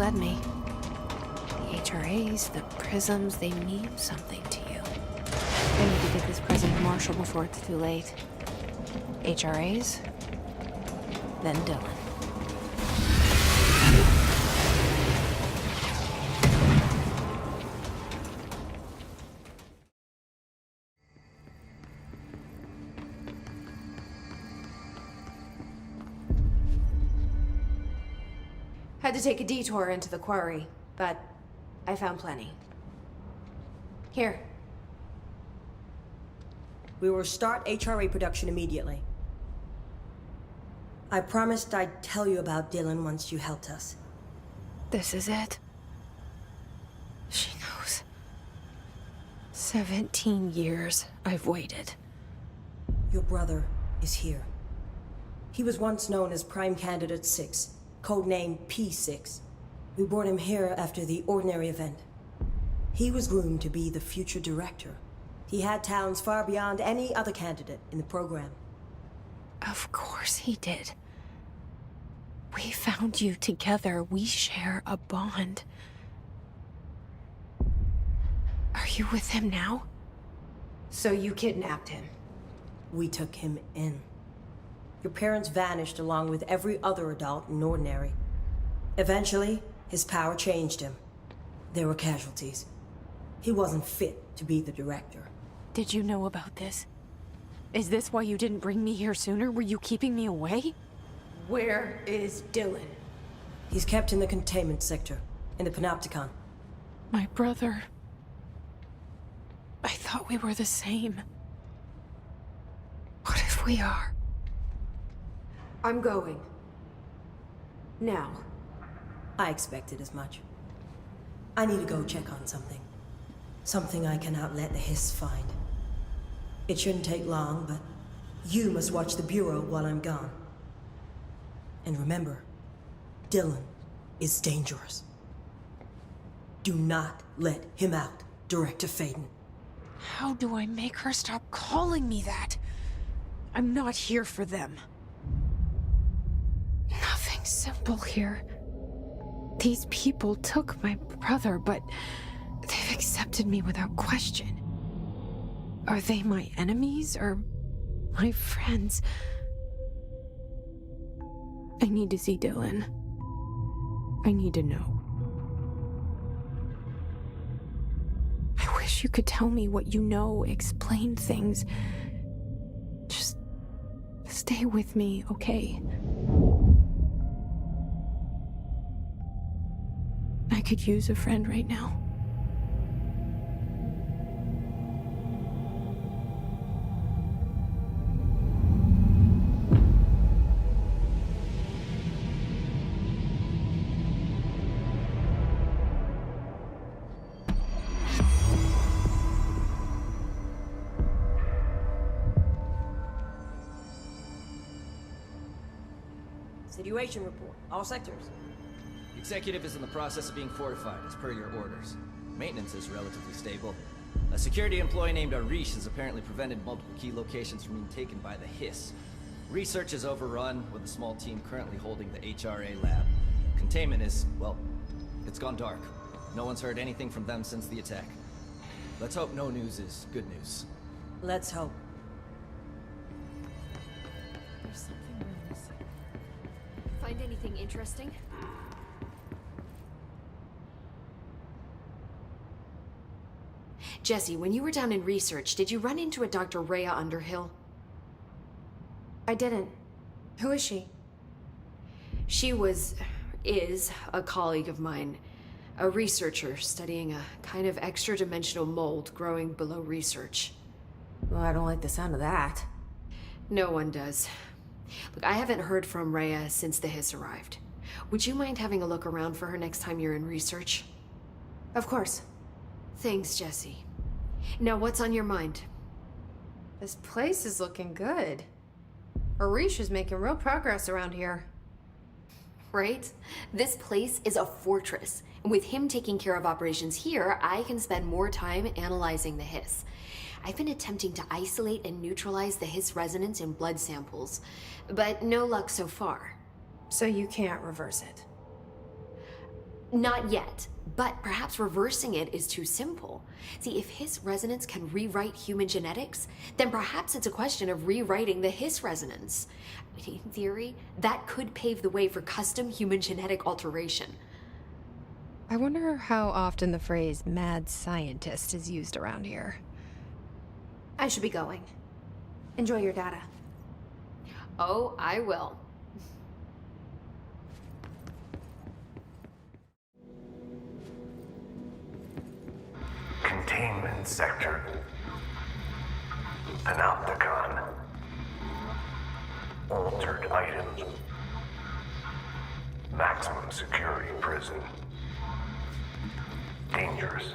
led me. The HRAs, the prisms, they mean something to you. I need to get this present to Marshall before it's too late. HRAs, then Dylan. Had to take a detour into the quarry, but I found plenty. Here. We will start HRA production immediately. I promised I'd tell you about Dylan once you helped us. This is it. She knows. 17 years I've waited. Your brother is here. He was once known as Prime Candidate 6, codename P6. We brought him here after the ordinary event. He was groomed to be the future director. He had talents far beyond any other candidate in the program. Of course he did. We found you together. We share a bond. Are you with him now? So you kidnapped him? We took him in. Your parents vanished along with every other adult in Ordinary. Eventually, his power changed him. There were casualties. He wasn't fit to be the director. Did you know about this? Is this why you didn't bring me here sooner? Were you keeping me away? Where is Dylan? He's kept in the containment sector, in the Panopticon. My brother. I thought we were the same. What if we are? I'm going. Now. I expected as much. I need to go check on something. Something I cannot let the Hiss find. It shouldn't take long, but you must watch the Bureau while I'm gone. And remember, Dylan is dangerous. Do not let him out, Director Faden. How do I make her stop calling me that? I'm not here for them. Nothing simple here. These people took my brother, but they've accepted me without question. Are they my enemies or my friends? I need to see Dylan. I need to know. I wish you could tell me what you know, explain things. Just stay with me, okay? I could use a friend right now. Situation report. All sectors. Executive is in the process of being fortified, as per your orders. Maintenance is relatively stable. A security employee named Arish has apparently prevented multiple key locations from being taken by the Hiss. Research is overrun, with a small team currently holding the HRA lab. Containment is, well, it's gone dark. No one's heard anything from them since the attack. Let's hope no news is good news. Let's hope. There's something we're missing. Find anything interesting? Jesse, when you were down in research, did you run into a Dr. Rhea Underhill? I didn't. Who is she? She is a colleague of mine. A researcher studying a kind of extra-dimensional mold growing below research. Well, I don't like the sound of that. No one does. Look, I haven't heard from Rhea since the Hiss arrived. Would you mind having a look around for her next time you're in research? Of course. Thanks, Jesse. Now, what's on your mind? This place is looking good. Arish is making real progress around here. Right? This place is a fortress. And with him taking care of operations here, I can spend more time analyzing the Hiss. I've been attempting to isolate and neutralize the Hiss resonance in blood samples, but no luck so far. So you can't reverse it? Not yet, but perhaps reversing it is too simple. See, if Hiss resonance can rewrite human genetics, then perhaps it's a question of rewriting the Hiss resonance. In theory, that could pave the way for custom human genetic alteration. I wonder how often the phrase mad scientist is used around here. I should be going. Enjoy your data. Oh, I will. Containment sector. Panopticon. Altered items. Maximum security prison. Dangerous.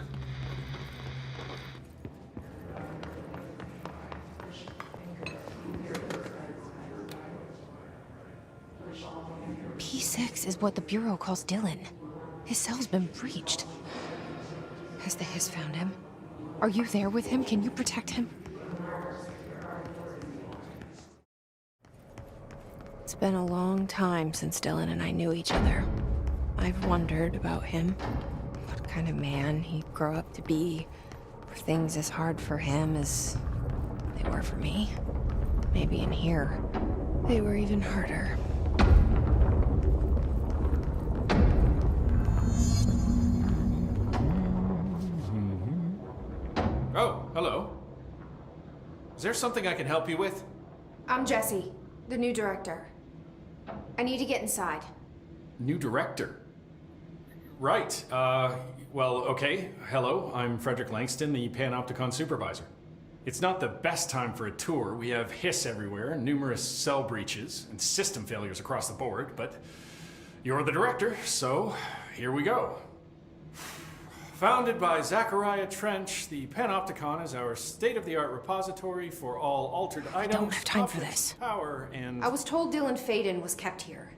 P6 is what the Bureau calls Dylan. His cell's been breached. Has the Hiss found him? Are you there with him? Can you protect him? It's been a long time since Dylan and I knew each other. I've wondered about him. What kind of man he'd grow up to be. Were things as hard for him as they were for me? Maybe in here, they were even harder. Oh, hello. Is there something I can help you with? I'm Jesse, the new director. I need to get inside. New director? Right. Well, okay. Hello, I'm Frederick Langston, the Panopticon supervisor. It's not the best time for a tour. We have Hiss everywhere, numerous cell breaches, and system failures across the board, but you're the director, so here we go. Founded by Zachariah Trench, the Panopticon is our state-of-the-art repository for all altered items. I don't have time for this. Power and... I was told Dylan Faden was kept here.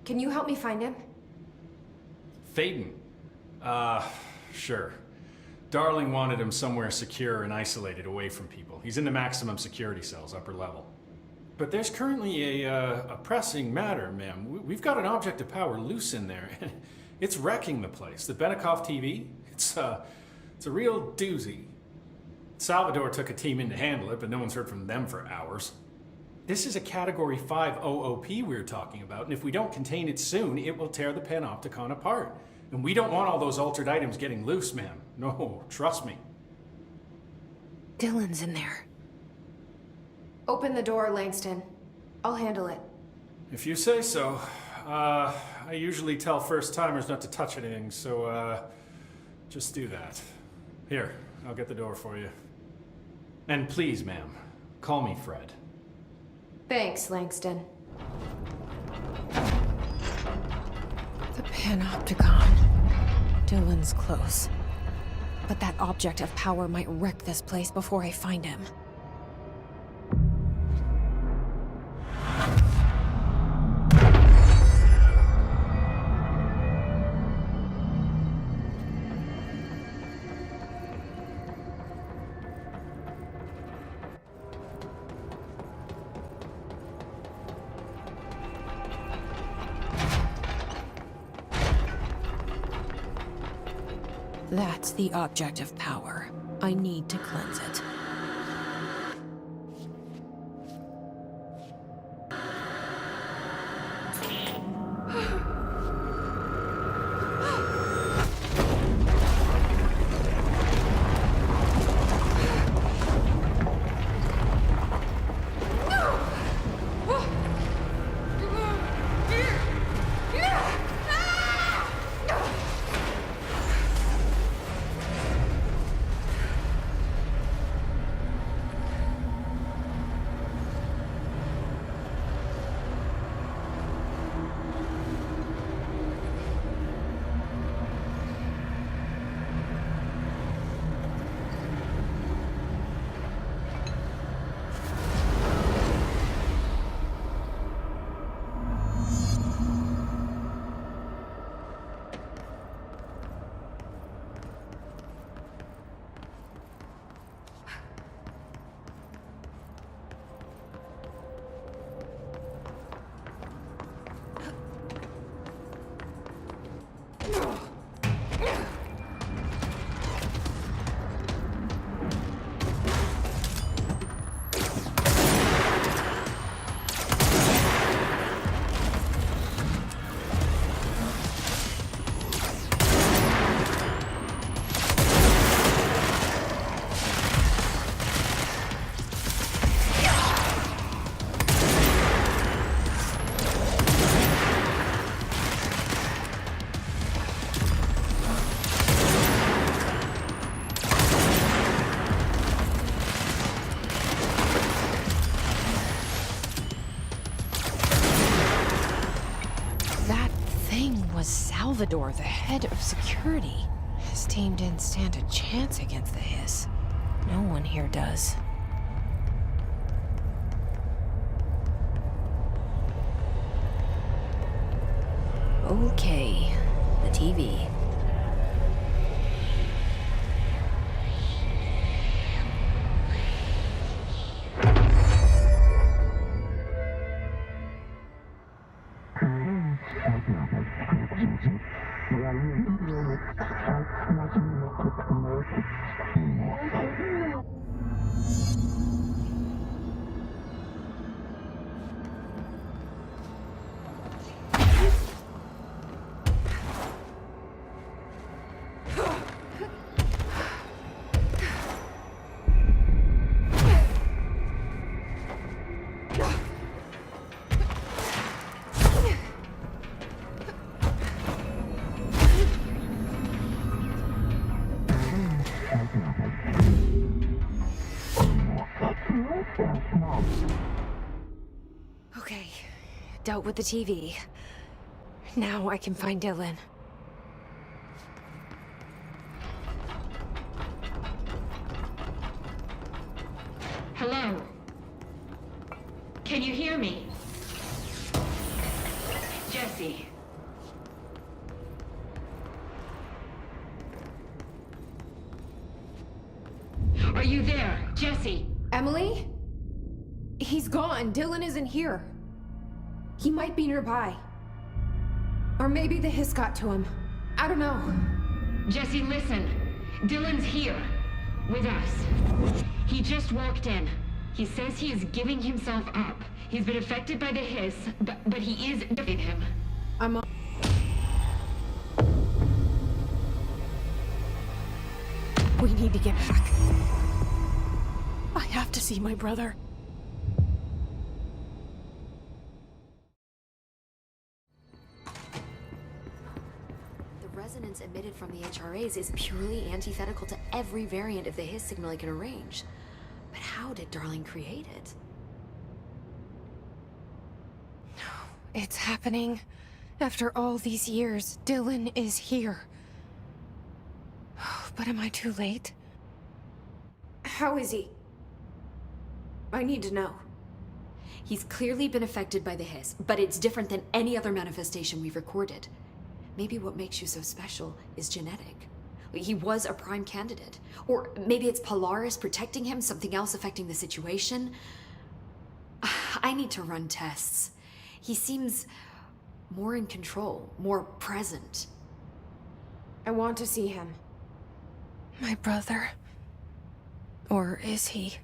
Can you help me find him? Faden? Sure. Darling wanted him somewhere secure and isolated away from people. He's in the maximum security cells, upper level. But there's currently a pressing matter, ma'am. We've got an object of power loose in there. It's wrecking the place. The Benikoff TV, it's a real doozy. Salvador took a team in to handle it, but no one's heard from them for hours. This is a Category 5 OOP we're talking about, and if we don't contain it soon, it will tear the Panopticon apart. And we don't want all those altered items getting loose, ma'am. No, trust me. Dylan's in there. Open the door, Langston. I'll handle it. If you say so. I usually tell first-timers not to touch anything, so, just do that. Here, I'll get the door for you. And please, ma'am, call me Fred. Thanks, Langston. The Panopticon. Dylan's close. But that object of power might wreck this place before I find him. That's the object of power. I need to cleanse it. Salvador, the head of security. His team didn't stand a chance against the hiss. No one here does. Okay, the TV. Okay, dealt with the TV. Now I can find Dylan. Hello? Can you hear me? Jesse. Are you there, Jesse? Emily? He's gone. Dylan isn't here. He might be nearby. Or maybe the hiss got to him. I don't know. Jesse, listen. Dylan's here. With us. He just walked in. He says he is giving himself up. He's been affected by the hiss, but he is giving him. I'm on. We need to get back. I have to see my brother. The resonance emitted from the HRAs is purely antithetical to every variant of the hiss signal I can arrange. But how did Darling create it? It's happening. After all these years, Dylan is here. But am I too late? How is he? I need to know. He's clearly been affected by the hiss, but it's different than any other manifestation we've recorded. Maybe what makes you so special is genetic. He was a prime candidate. Or maybe it's Polaris protecting him, something else affecting the situation. I need to run tests. He seems more in control, more present. I want to see him. My brother? Or is he?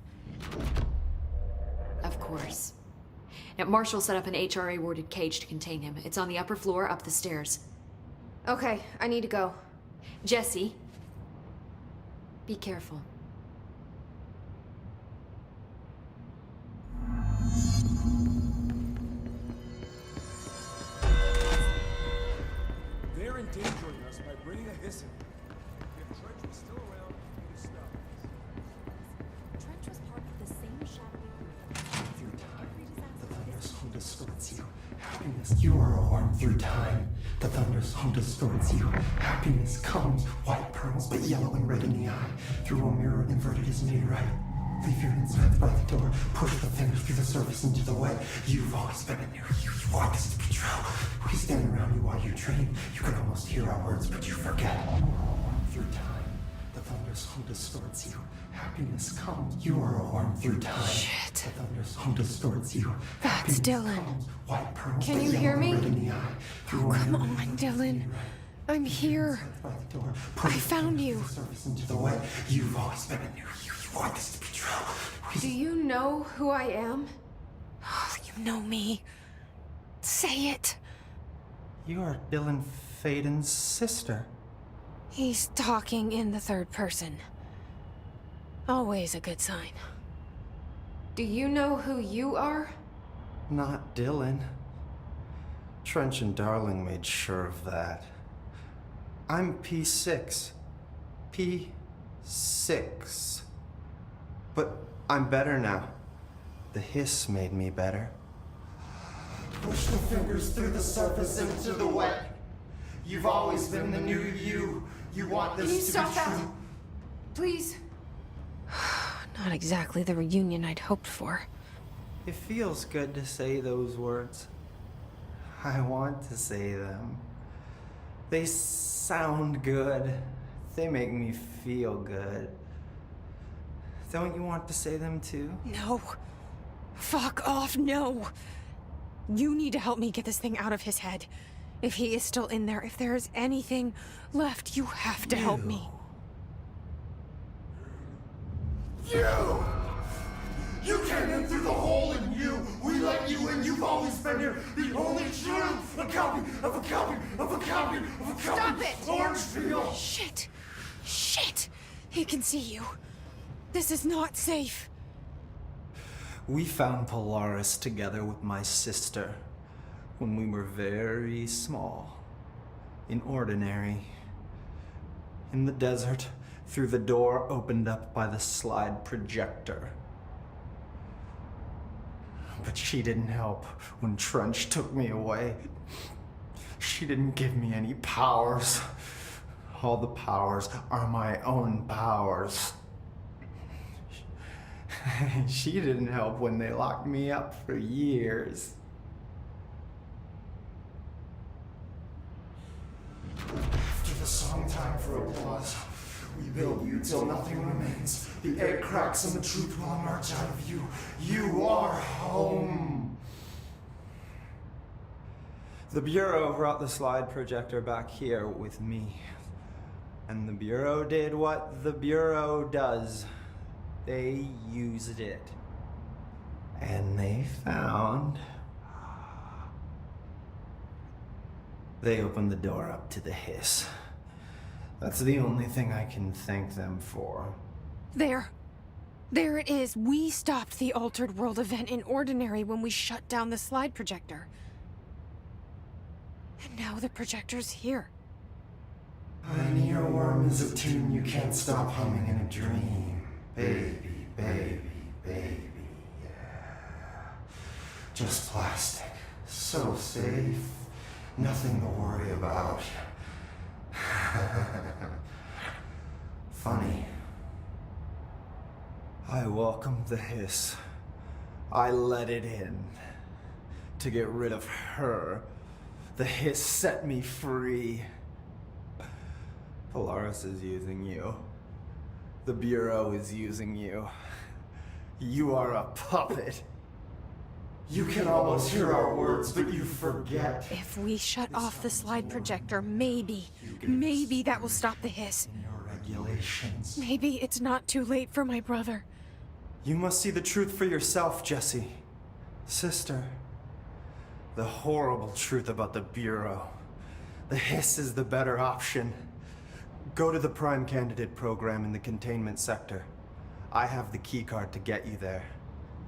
Of course. Now, Marshall set up an HRA-warded cage to contain him. It's on the upper floor, up the stairs. Okay, I need to go. Jesse, be careful. They're endangering us by bringing a hiss in. If Trench was still around, he would stop us. Trench was part of the same shadowy group. Through time, the thunder's home distorts you. Happiness, you are a worm through time. The thunder's home distorts you. Happiness comes, white pearls, but yellow and red in the eye. Through a mirror inverted is made right. Leave your insides by the door. Push the fingers through the surface into the wet. You've always been in there. You want this to be true. We stand around you while you dream. You can almost hear our words, but you forget. Through time, the thunder's home distorts you. Happiness comes. You are a worm through time. Shit. The thunder's home distorts you. That's Dylan. Comes, white pearls, Can but you yellow hear and me? red in the eye. Through Oh, a come mirror on, inverted is Dylan. made right. I'm here. I found you. Into the way. You've always been in there. You want this to be true. Do you know who I am? Oh, you know me. Say it. You are Dylan Faden's sister. He's talking in the third person. Always a good sign. Do you know who you are? Not Dylan. Trench and Darling made sure of that. I'm P6. P6. But I'm better now. The hiss made me better. Push the fingers through the surface into the wet. You've always been the new you. You want this Can you to stop be that? true. Please. Not exactly the reunion I'd hoped for. It feels good to say those words. I want to say them. They sound good. They make me feel good. Don't you want to say them too? No. Fuck off, no. You need to help me get this thing out of his head. If he is still in there, if there is anything left, you have to help me. You! You came in through the hole in you! We let you in! You've always been here! The only truth! A copy of a copy of a copy of a copy! Stop it! Orange peel! Shit! Shit! He can see you. This is not safe. We found Polaris together with my sister when we were very small, in Ordinary, in the desert, through the door opened up by the slide projector. But she didn't help when Trench took me away. She didn't give me any powers. All the powers are my own powers. She didn't help when they locked me up for years. After the song time for applause, we build you till nothing remains. The egg cracks and the truth will emerge out of you. You are home. The Bureau brought the slide projector back here with me. And the Bureau did what the Bureau does. They used it. And they found... They opened the door up to the hiss. That's the only thing I can thank them for. There. There it is. We stopped the Altered World event in Ordinary when we shut down the slide projector. And now the projector's here. An earworm is a tune you can't stop humming in a dream. Baby, baby, baby, yeah. Just plastic. So safe. Nothing to worry about. Funny. I welcomed the hiss. I let it in. To get rid of her. The hiss set me free. Polaris is using you. The Bureau is using you. You are a puppet. You can almost hear our words, but you forget. If we shut off the slide projector, maybe that will stop the hiss. Regulations. Maybe it's not too late for my brother. You must see the truth for yourself, Jesse. Sister. The horrible truth about the Bureau. The hiss is the better option. Go to the Prime Candidate program in the containment sector. I have the keycard to get you there.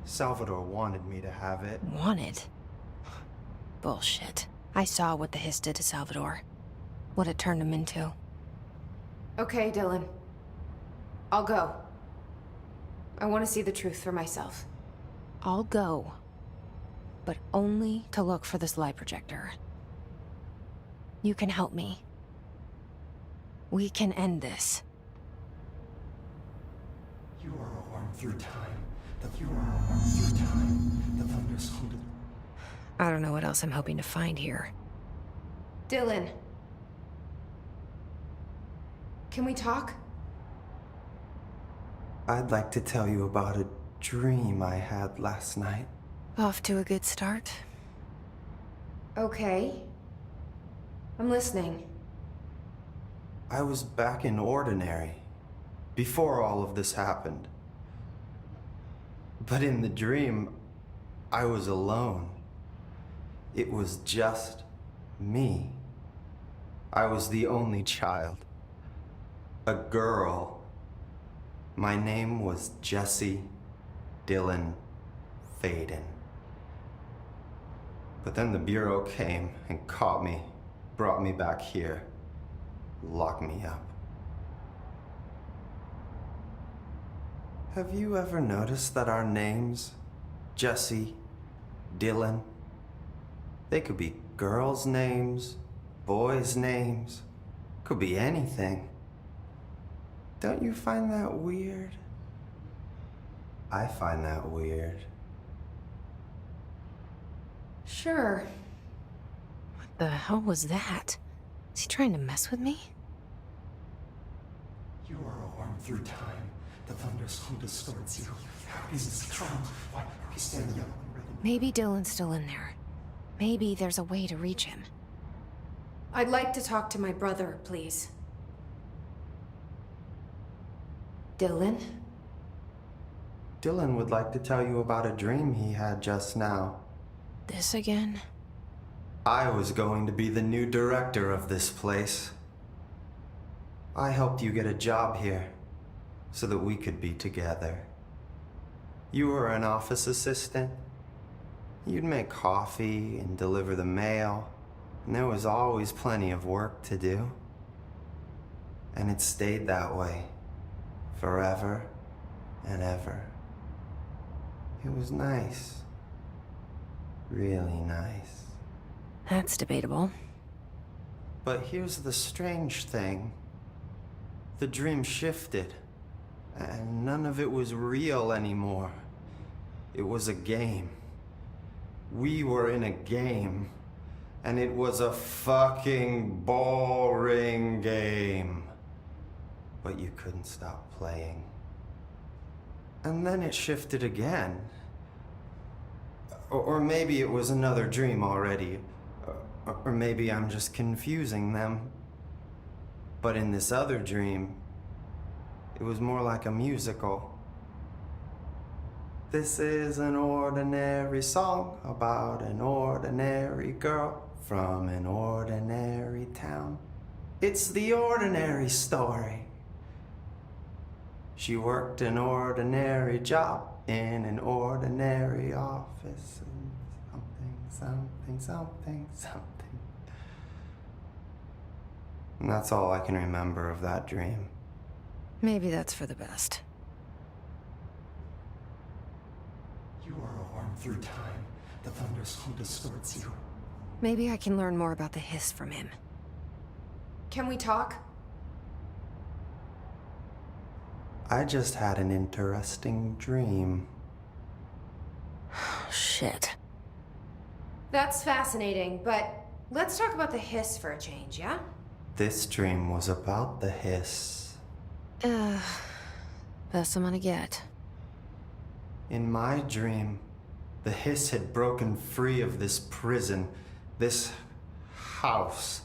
Salvador wanted me to have it. Wanted? Bullshit. I saw what the hiss did to Salvador. What it turned him into. Okay, Dylan. I'll go. I want to see the truth for myself. I'll go. But only to look for the slide projector. You can help me. We can end this. You are a worm through time. You are a worm through time. The thunder's hooded. I don't know what else I'm hoping to find here. Dylan. Can we talk? I'd like to tell you about a dream I had last night. Off to a good start. Okay. I'm listening. I was back in Ordinary, before all of this happened. But in the dream, I was alone. It was just me. I was the only child. A girl. My name was Jesse Dylan Faden. But then the Bureau came and caught me, brought me back here, locked me up. Have you ever noticed that our names, Jesse, Dylan, they could be girls' names boys' names. Could be anything. Don't you find that weird? I find that weird. Sure. What the hell was that? Is he trying to mess with me? You are a worm through time. The thunderstorm distorts you. Happiness comes. Why are you standing yellow and red? Maybe Dylan's still in there. Maybe there's a way to reach him. I'd like to talk to my brother, please. Dylan? Dylan would like to tell you about a dream he had just now. This again? I was going to be the new director of this place. I helped you get a job here so that we could be together. You were an office assistant. You'd make coffee and deliver the mail, and there was always plenty of work to do. And it stayed that way, forever and ever. It was nice. Really nice. That's debatable. But here's the strange thing. The dream shifted, and none of it was real anymore. It was a game. We were in a game, and it was a fucking boring game. But you couldn't stop playing. And then it shifted again. Or maybe it was another dream already. Or maybe I'm just confusing them. But in this other dream, it was more like a musical. This is an ordinary song about an ordinary girl from an ordinary town. It's the ordinary story. She worked an ordinary job in an ordinary office. Something. And that's all I can remember of that dream. Maybe that's for the best. You are a worm through time. The thunderstorm distorts you. Maybe I can learn more about the hiss from him. Can we talk? I just had an interesting dream. Shit. That's fascinating, but let's talk about the hiss for a change, yeah? This dream was about the hiss. Best I'm gonna get. In my dream, the hiss had broken free of this prison, this house.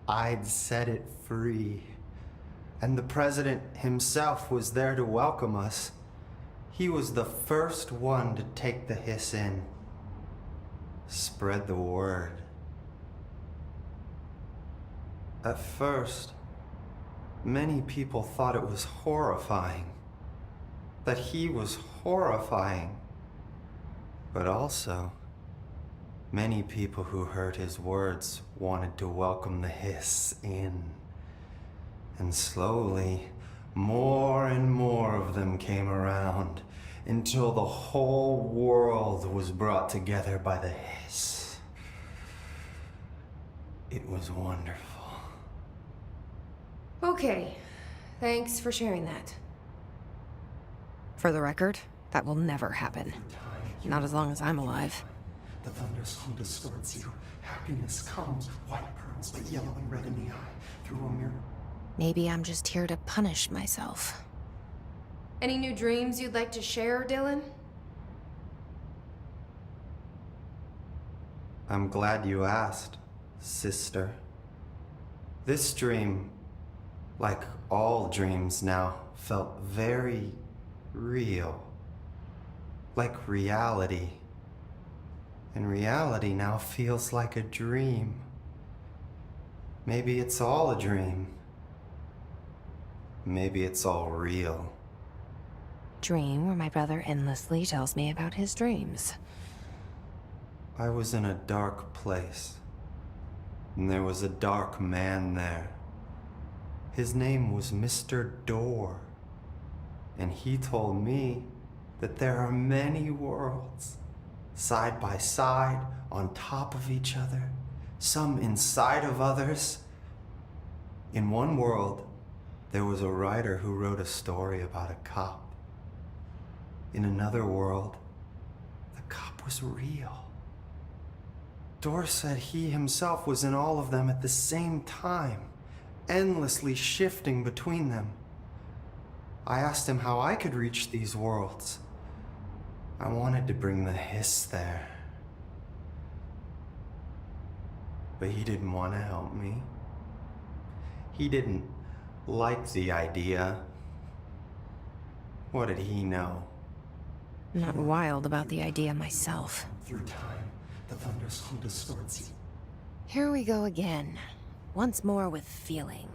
I'd set it free. And the president himself was there to welcome us. He was the first one to take the hiss in. Spread the word. At first, many people thought it was horrifying. That he was horrifying. But also, many people who heard his words wanted to welcome the hiss in. And slowly, more and more of them came around until the whole world was brought together by the hiss. It was wonderful. Okay, thanks for sharing that. For the record, that will never happen. Not as long as I'm alive. The thunderstorm distorts you. Happiness comes, white pearls, but yellow and red in the eye, through a mirror. Maybe I'm just here to punish myself. Any new dreams you'd like to share, Dylan? I'm glad you asked, sister. This dream, like all dreams now, felt very real. Like reality. And reality now feels like a dream. Maybe it's all a dream. Maybe it's all real. Dream where my brother endlessly tells me about his dreams. I was in a dark place, and there was a dark man there. His name was Mr. Door, and he told me that there are many worlds, side by side, on top of each other, some inside of others. In one world, there was a writer who wrote a story about a cop. In another world, the cop was real. Dor said he himself was in all of them at the same time, endlessly shifting between them. I asked him how I could reach these worlds. I wanted to bring the hiss there. But he didn't want to help me. He didn't like the idea. What did he know? I'm not wild about the idea myself. Through time, the thunders hum distorts you. Here we go again. Once more with feeling.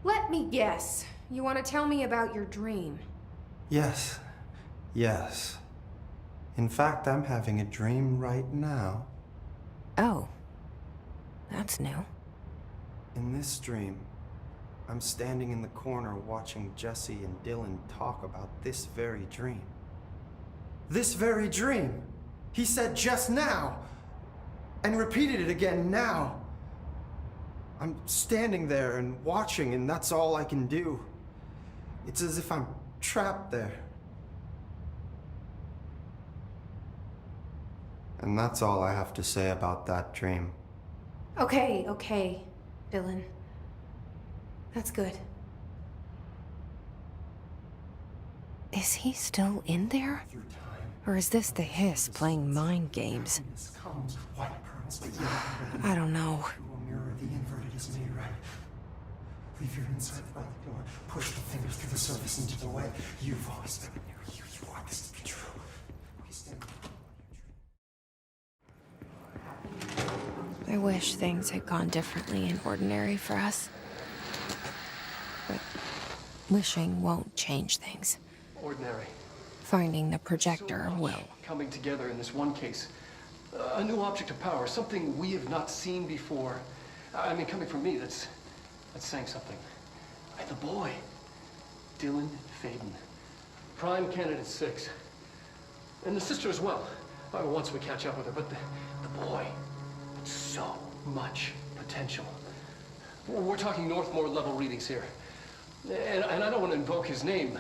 Let me guess. You want to tell me about your dream? Yes. Yes. In fact, I'm having a dream right now. Oh. That's new. In this dream, I'm standing in the corner watching Jesse and Dylan talk about this very dream. This very dream! He said just now! And repeated it again now! I'm standing there and watching, and that's all I can do. It's as if I'm trapped there. And that's all I have to say about that dream. Okay, Dylan. That's good. Is he still in there? Or is this the hiss playing mind games? I don't know. The inverted is made right. Leave your inside by the door. Push the fingers through the surface into the way. You've always been near you. You want this to be true. We stand. I wish things had gone differently in ordinary for us. But wishing won't change things. Ordinary. Finding the projector So much will. coming together in this one case. A new object of power, something we have not seen before. I mean, coming from me, that's saying something. And the boy, Dylan Faden, prime candidate 6. And the sister as well, once we catch up with her. But the boy, so much potential. We're talking Northmore level readings here. And I don't want to invoke his name,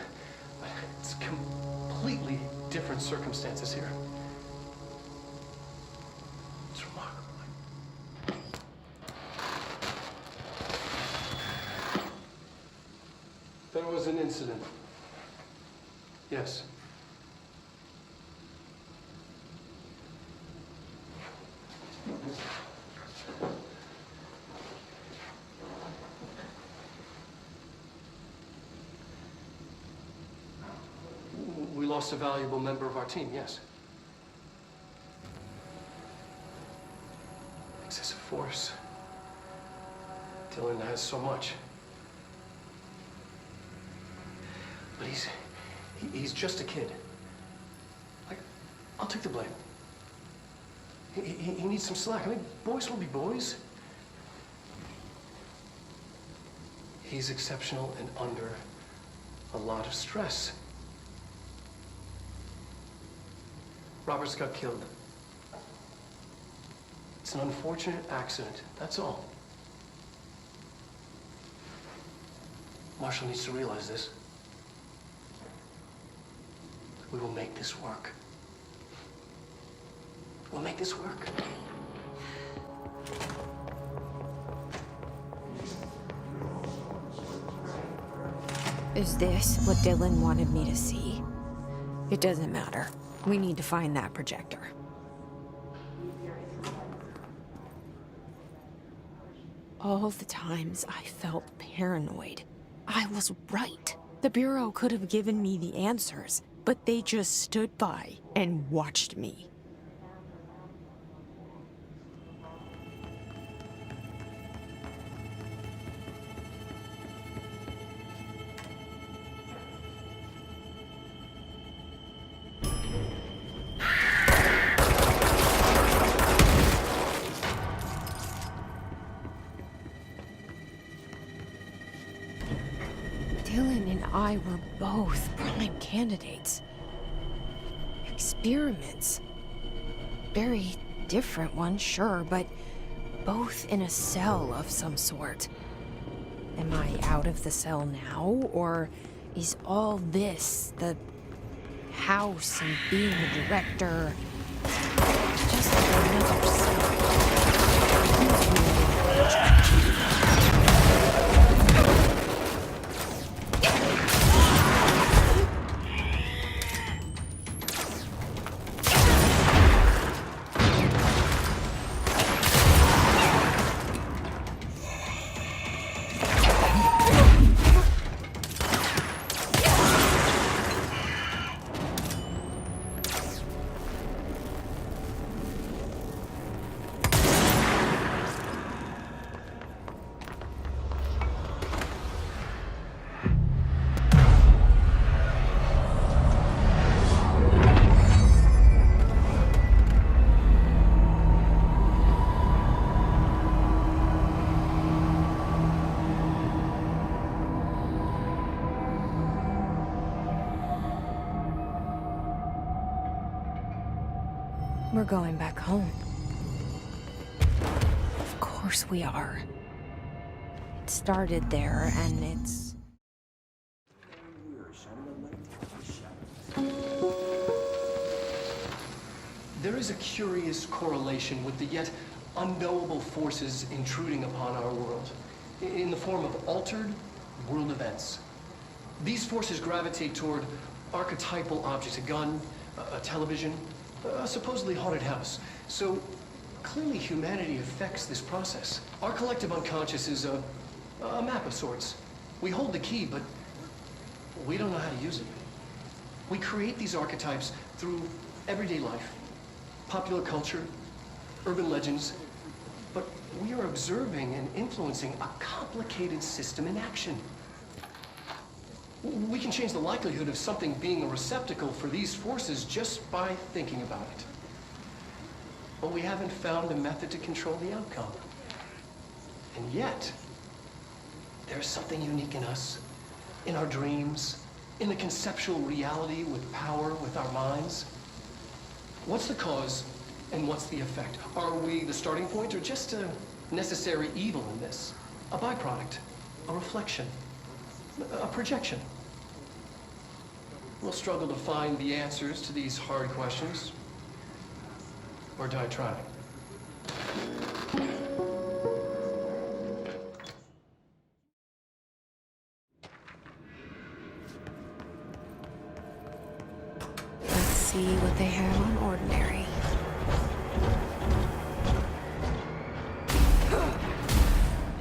but it's completely different circumstances here. It's remarkable. There was an incident. Yes. We lost a valuable member of our team, yes. Excessive force. Dylan has so much. But he's just a kid. I'll take the blame. He needs some slack. I mean, boys will be boys. He's exceptional and under a lot of stress. Roberts got killed. It's an unfortunate accident, that's all. Marshall needs to realize this. We will make this work. We'll make this work. Is this what Dylan wanted me to see? It doesn't matter. We need to find that projector. All the times I felt paranoid, I was right. The Bureau could have given me the answers, but they just stood by and watched me. Dylan and I were both prime candidates. Experiments. Very different one, sure, but both in a cell of some sort. Am I out of the cell now, or is all this, the house and being the director, just another cell? We're going back home. Of course we are. It started there, and it's... There is a curious correlation with the yet unknowable forces intruding upon our world, in the form of altered world events. These forces gravitate toward archetypal objects, a gun, a television, a supposedly haunted house. So clearly humanity affects this process. Our collective unconscious is a map of sorts. We hold the key, but we don't know how to use it. We create these archetypes through everyday life, popular culture, urban legends, but we are observing and influencing a complicated system in action. We can change the likelihood of something being a receptacle for these forces just by thinking about it. But we haven't found a method to control the outcome. And yet, there's something unique in us, in our dreams, in the conceptual reality with power with our minds. What's the cause and what's the effect? Are we the starting point or just a necessary evil in this? A byproduct, a reflection, a projection? We'll struggle to find the answers to these hard questions, or die trying. Let's see what they have on ordinary.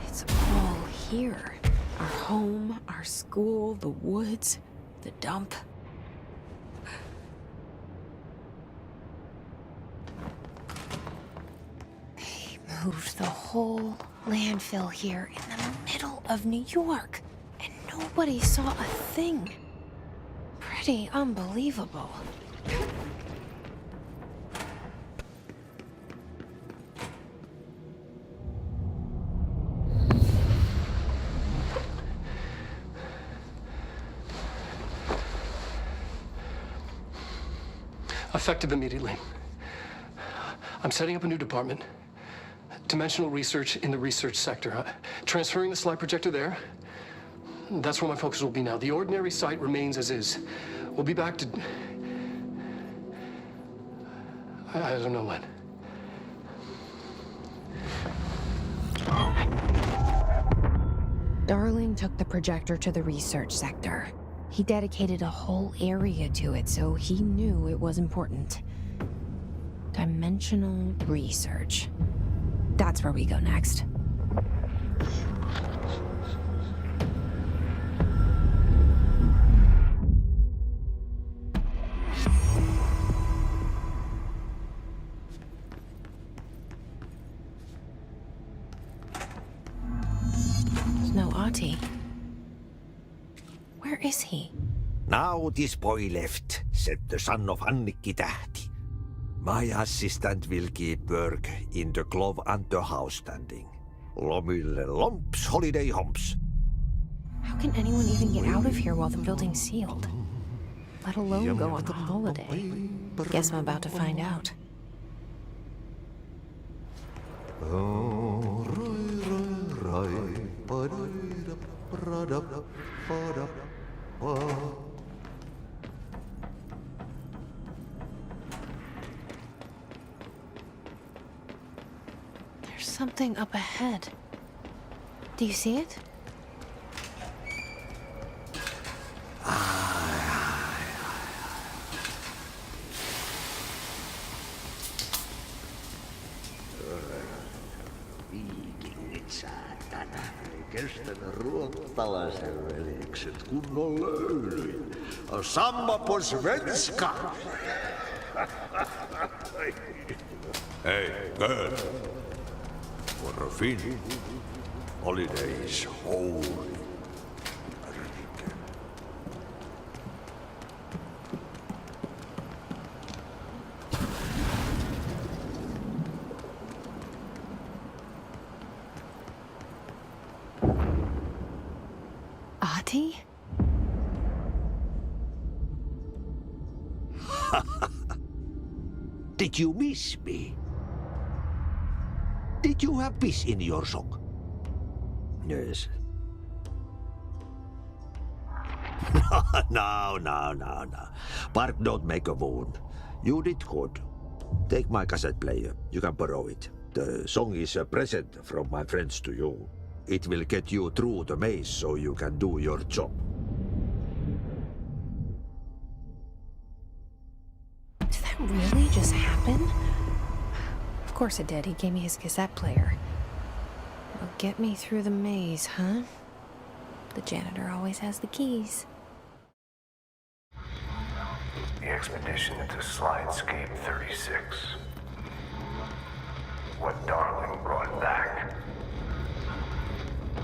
It's all here. Our home, our school, the woods, the dump. Moved the whole landfill here in the middle of New York, and nobody saw a thing. Pretty unbelievable. Effective immediately. I'm setting up a new department. Dimensional research in the research sector. Transferring the slide projector there. That's where my focus will be now. The ordinary site remains as is. We'll be back to... I don't know when. Darling took the projector to the research sector. He dedicated a whole area to it, so he knew it was important. Dimensional research. That's where we go next. There's no Ahti. Where is he? Now this boy left, said the son of Annikki Tähti. My assistant will keep work in the glove and the house standing. Lomille lomps, holiday humps. How can anyone even get out of here while the building's sealed? Let alone go on the holiday. Guess I'm about to find out. There's something up ahead. Do you see it? Kestänyt ruottalaisen veljekset kunnon löylyin. Samma på svenska! Hey, girl. For a Finn, holiday is holy. Ati? Did you miss me? Did you have peace in your sock? Yes. No. Bark don't make a wound. You did good. Take my cassette player. You can borrow it. The song is a present from my friends to you. It will get you through the maze so you can do your job. Did that really just happen? Of course it did. He gave me his cassette player. It'll get me through the maze, huh? The janitor always has the keys. The expedition to Slidescape 36. What Darling brought back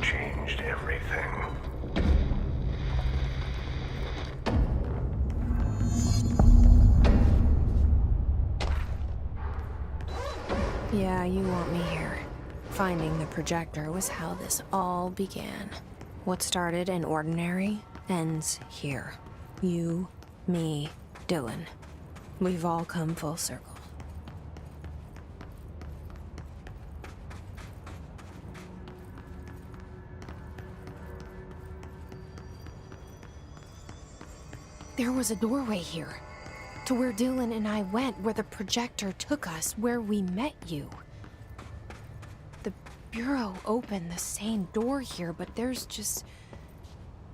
changed everything. Yeah, you want me here. Finding the projector was how this all began. What started in ordinary ends here. You, me, Dylan. We've all come full circle. There was a doorway here, to where Dylan and I went, where the projector took us, where we met you. The Bureau opened the same door here, but there's just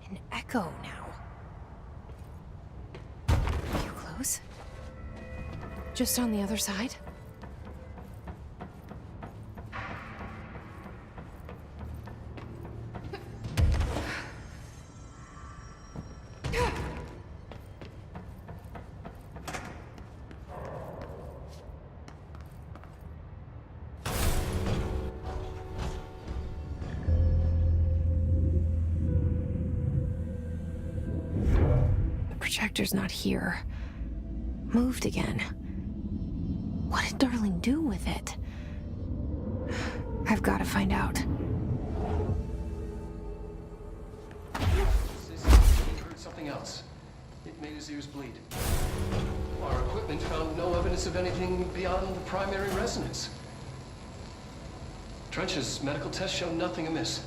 an echo now. Are you close? Just on the other side? Projector's not here. Moved again. What did Darling do with it? I've got to find out. He heard something else. It made his ears bleed. Our equipment found no evidence of anything beyond the primary resonance. Trench's medical tests show nothing amiss.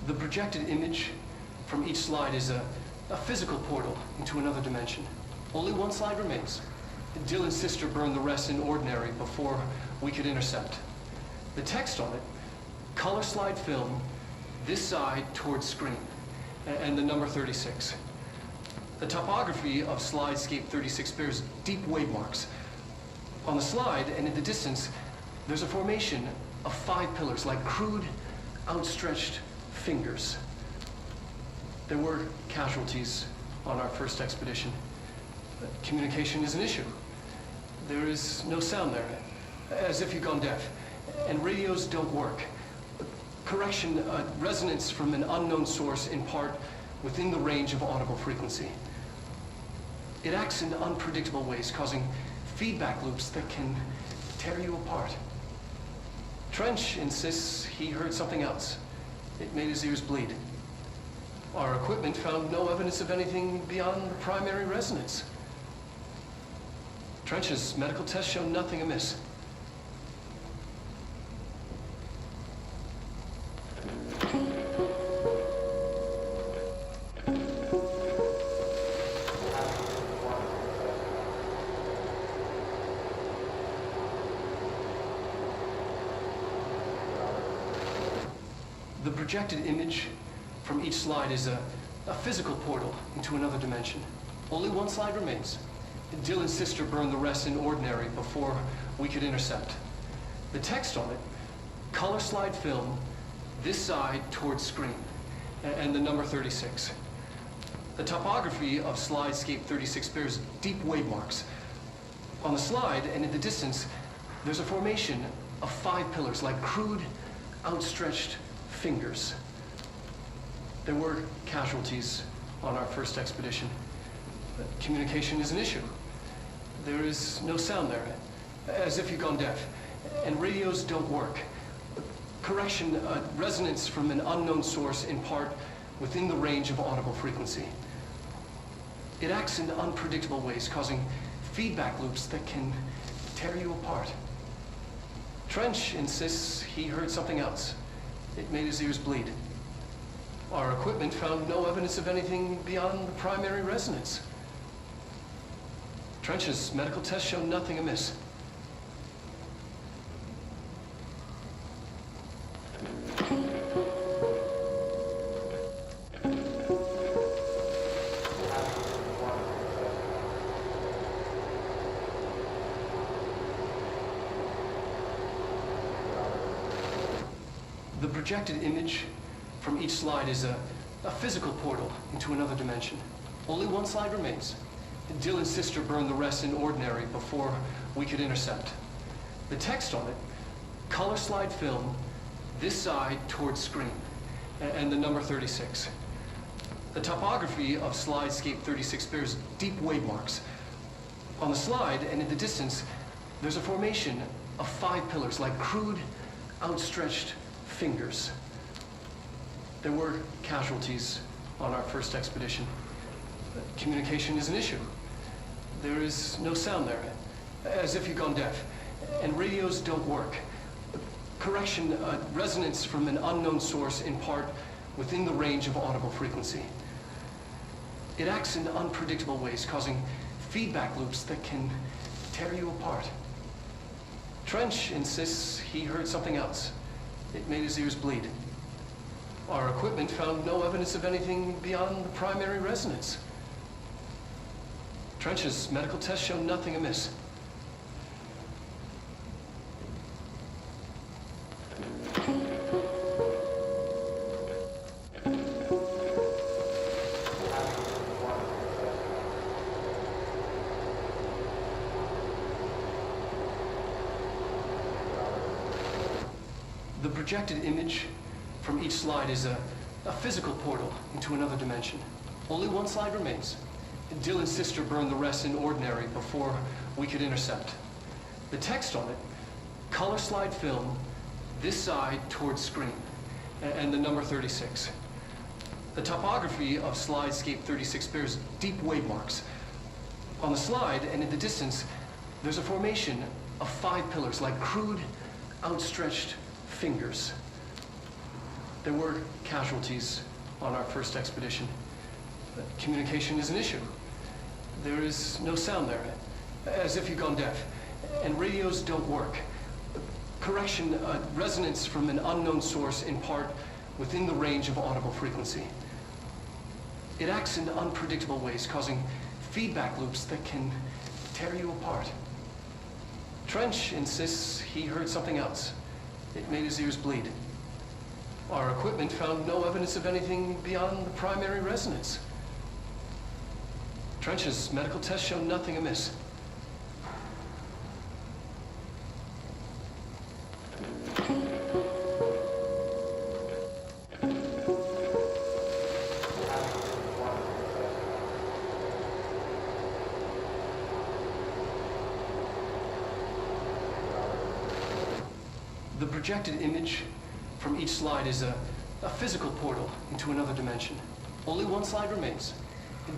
The projected image from each slide is a physical portal into another dimension. Only one slide remains. Dylan's sister burned the rest in ordinary before we could intercept. The text on it, color slide film, this side towards screen, and the number 36. The topography of Slidescape 36 bears deep wave marks. On the slide and in the distance, there's a formation of 5 pillars like crude, outstretched fingers. There were casualties on our first expedition. Communication is an issue. There is no sound there, as if you've gone deaf. And radios don't work. Correction, resonance from an unknown source in part within the range of audible frequency. It acts in unpredictable ways, causing feedback loops that can tear you apart. Trench insists he heard something else. It made his ears bleed. Our equipment found no evidence of anything beyond the primary resonance. Trench's medical tests show nothing amiss. The projected image from each slide is a physical portal into another dimension. Only one slide remains. Dylan's sister burned the rest in ordinary before we could intercept. The text on it, color slide film, this side towards screen, and the number 36. The topography of slidescape 36 bears deep wave marks. On the slide and in the distance, there's a formation of 5 pillars like crude, outstretched fingers. There were casualties on our first expedition. But communication is an issue. There is no sound there, as if you've gone deaf, and radios don't work. Correction, resonance from an unknown source in part within the range of audible frequency. It acts in unpredictable ways, causing feedback loops that can tear you apart. Trench insists he heard something else. It made his ears bleed. Our equipment found no evidence of anything beyond the primary resonance. Trench's medical tests show nothing amiss. The projected image from each slide is a physical portal into another dimension. Only one slide remains. Dylan's sister burned the rest in ordinary before we could intercept. The text on it, color slide film, this side towards screen, and the number 36. The topography of slidescape 36 bears deep wave marks. On the slide and in the distance, there's a formation of 5 pillars like crude, outstretched fingers. There were casualties on our first expedition. Communication is an issue. There is no sound there, as if you've gone deaf, and radios don't work. Correction, resonance from an unknown source in part within the range of audible frequency. It acts in unpredictable ways, causing feedback loops that can tear you apart. Trench insists he heard something else. It made his ears bleed. Our equipment found no evidence of anything beyond the primary resonance. Trench's medical tests show nothing amiss. The projected image from each slide is a physical portal into another dimension. Only one slide remains. Dylan's sister burned the rest in ordinary before we could intercept. The text on it, color slide film, this side towards screen, and the number 36. The topography of slidescape 36 bears deep wave marks. On the slide and in the distance, there's a formation of 5 pillars like crude, outstretched fingers. There were casualties on our first expedition. Communication is an issue. There is no sound there, as if you've gone deaf, and radios don't work. Correction, resonance from an unknown source in part within the range of audible frequency. It acts in unpredictable ways, causing feedback loops that can tear you apart. Trench insists he heard something else. It made his ears bleed. Our equipment found no evidence of anything beyond the primary resonance. Trench's medical tests show nothing amiss. projected image from each slide is a physical portal into another dimension. Only one slide remains.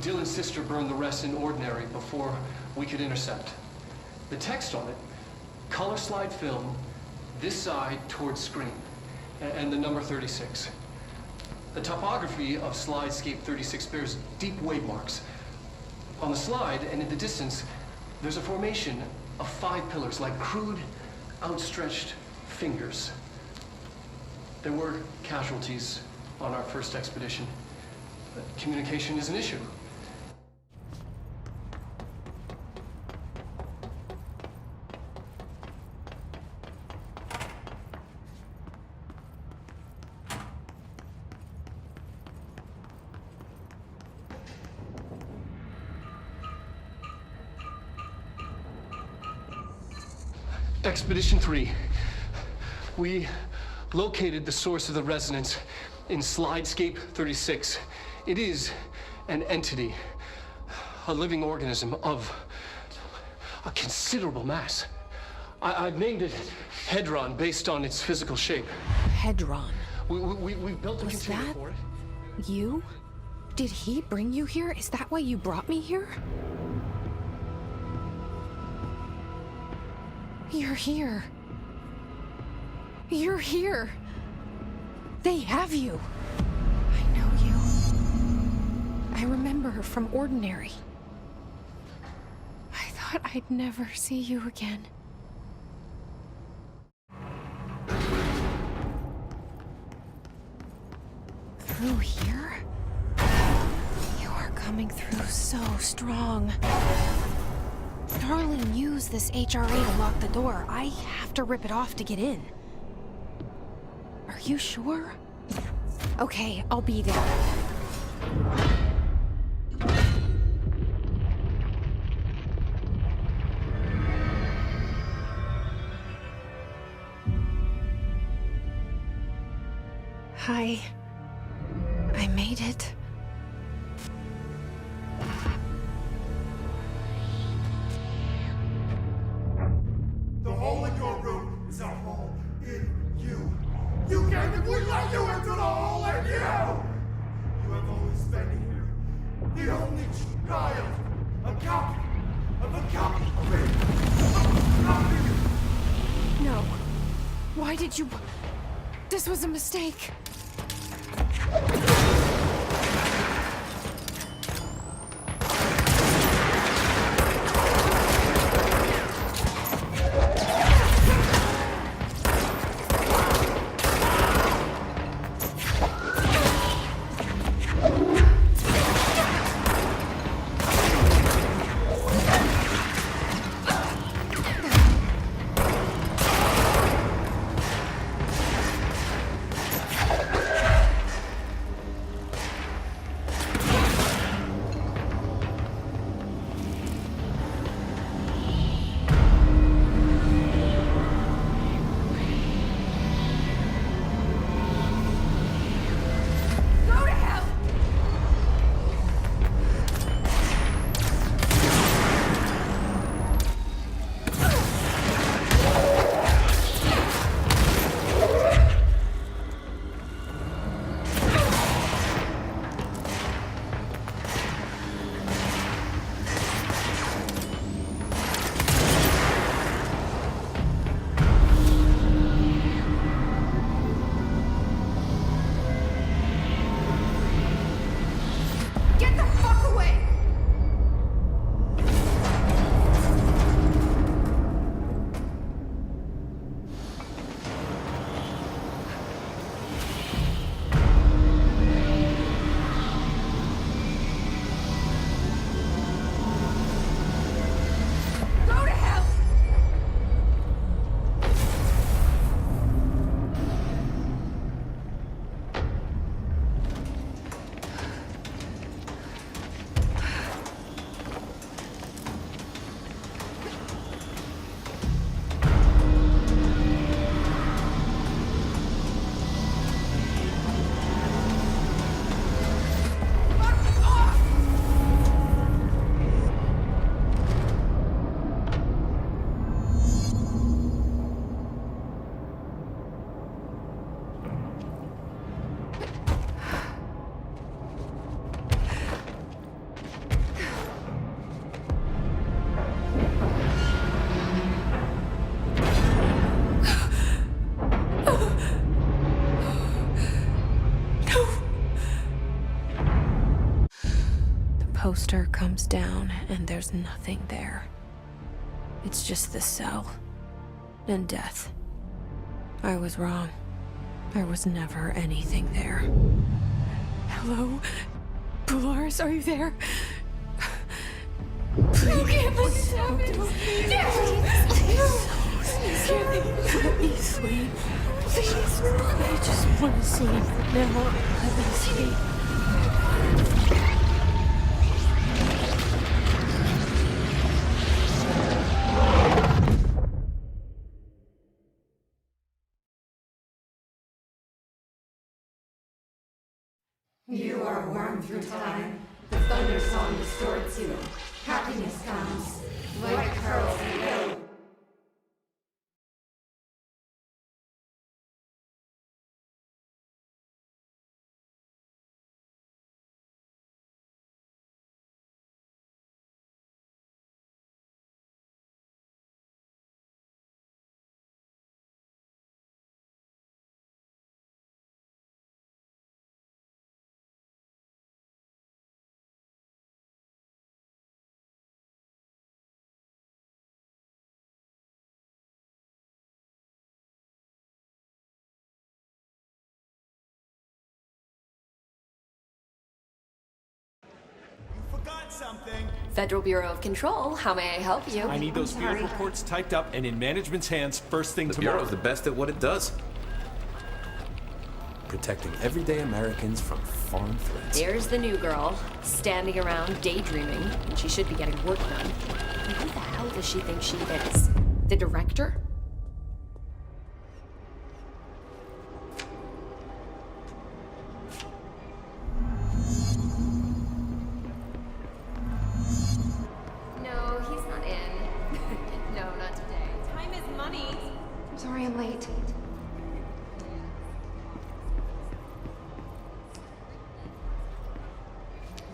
Dylan's sister burned the rest in ordinary before we could intercept. The text on it, color slide film, this side towards screen, and the number 36. The topography of slidescape 36 bears deep wave marks. On the slide and in the distance, there's a formation of 5 pillars like crude, outstretched fingers. There were casualties on our first expedition. Communication is an issue. Expedition 3. We located the source of the resonance in slidescape 36. It is an entity, a living organism of a considerable mass. I've named it Hedron based on its physical shape. Hedron. We built a container for it. You? Did he bring you here? Is that why you brought me here? You're here. You're here. They have you. I know you. I remember her from Ordinary. I thought I'd never see you again. Through here? You are coming through so strong. Darling used this HRA to lock the door. I have to rip it off to get in. Are you sure? Okay, I'll be there. Hi. I made it. The hole in your room is a hole in you. You came and we let you into the hole in you! You have always been here. The only child. A copy of a copy of me. A copy. No. Why did you... This was a mistake. poster comes down and there's nothing there. It's just the cell and death. I was wrong. There was never anything there. Hello? Polaris, are you there? Please. Give us let me sleep. Please. I just want to sleep. Now, let me sleep. You are worn through time. The thunder song distorts you. Happiness comes. Like pearls and will. Something. Federal Bureau of Control, how may I help you? I need those field reports typed up and in management's hands first thing tomorrow. The Bureau's the best at what it does. Protecting everyday Americans from foreign threats. There's the new girl, standing around daydreaming, and she should be getting work done. And who the hell does she think she is? The director? No, he's not in. No, not today. Time is money. I'm sorry I'm late.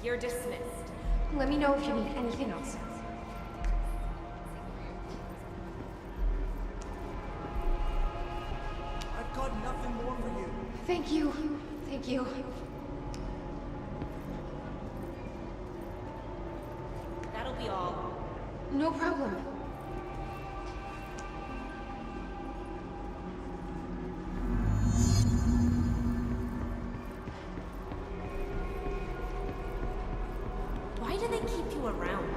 You're dismissed. Let me know if you need anything else. I've got nothing more for you. Thank you. Thank you. That'll be all. No problem. Why do they keep you around?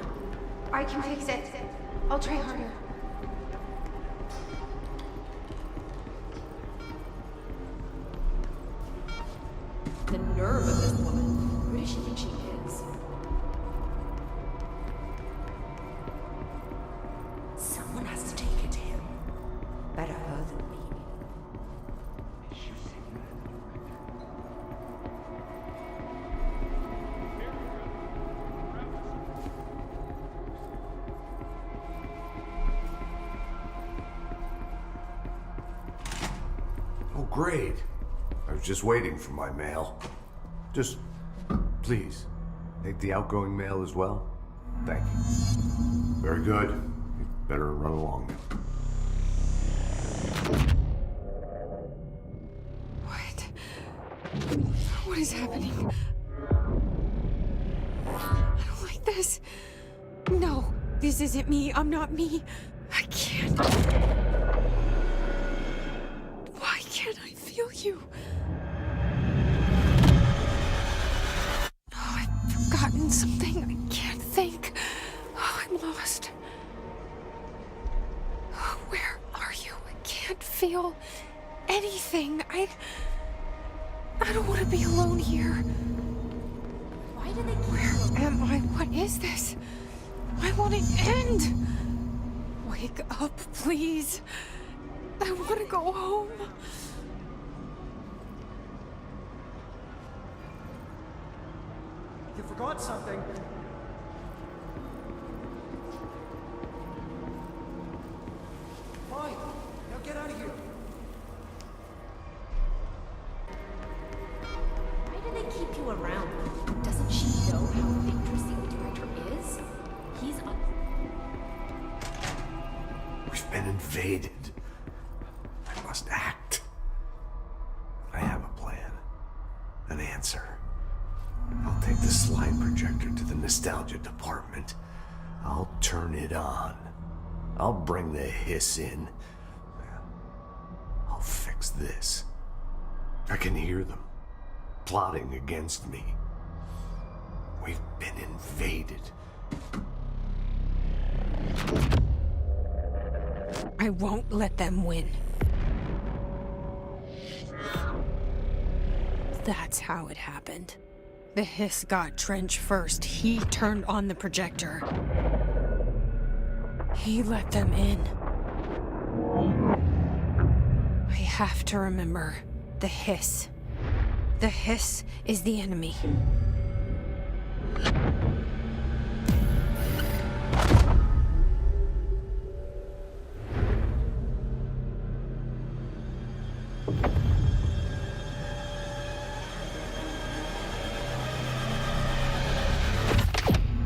I can fix it. I'll try harder. The nerve of this woman. Who does she think she is? Someone has to take it to him. Better her than me. Oh, great. I was just waiting for my mail. Just, please, take the outgoing mail as well. Thank you. Very good. You better run along now. What is happening? I don't like this. No, this isn't me. I'm not me. I can't. Why can't I feel you? Oh, I've forgotten something. I can't think. Oh, I'm lost. Oh, where are you? I can't feel anything. I don't want to be alone here. Why do they keep Where am I? What is this? I want it to end. Wake up, please. I want to go home. You forgot something. Fine. Now get out of here. Why do they keep you around? Doesn't she know how dangerous the director is? He's up. We've been invaded. I must act. I have a plan. An answer. I'll take the slide projector to the nostalgia department. I'll turn it on. I'll bring the hiss in. I'll fix this. I can hear them, plotting against me. We've been invaded. I won't let them win. That's how it happened. The hiss got Trench first. He turned on the projector. He let them in. I have to remember the hiss. The hiss is the enemy.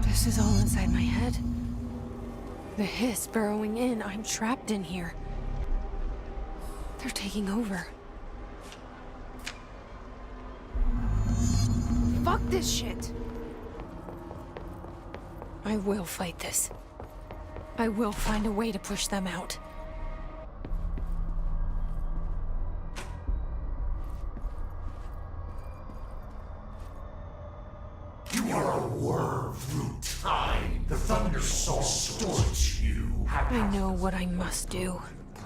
This is all inside my head. The hiss burrowing in. I'm trapped in here. They're taking over. Fuck this shit! I will fight this. I will find a way to push them out. You are a worm through time. The thunder soul distorts you. I know what I must do.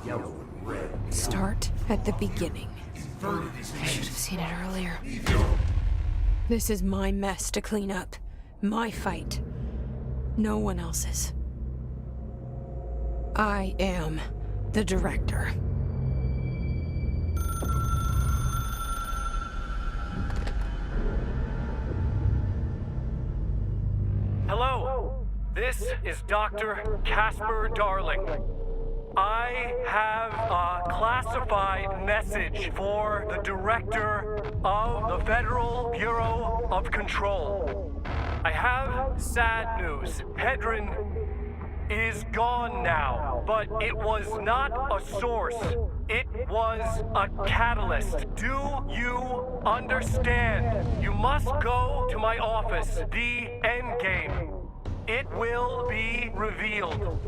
Yellow and red. Start at the beginning. I should have seen it earlier. This is my mess to clean up. My fight. No one else's. I am the director. Hello, this is Dr. Casper Darling. I have a classified message for the director of the Federal Bureau of Control. I have sad news. Hedron is gone now, but it was not a source. It was a catalyst. Do you understand? You must go to my office, the Endgame. It will be revealed.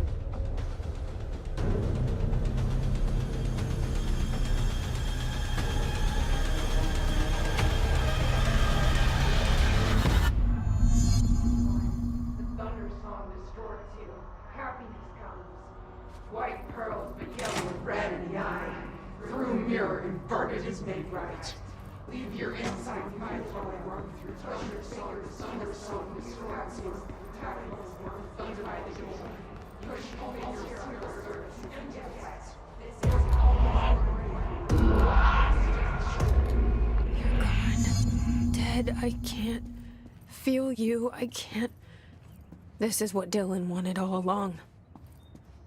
White pearls, but yellow and red in the eye. Through mirror inverted is made right. Leave your inside mind flowing work through thunder, thunder, soul, distorts you. Tapping his work, thunder by the door. Push all your spirits and death. This is all You're gone. Dead. I can't feel you. I can't. This is what Dylan wanted all along.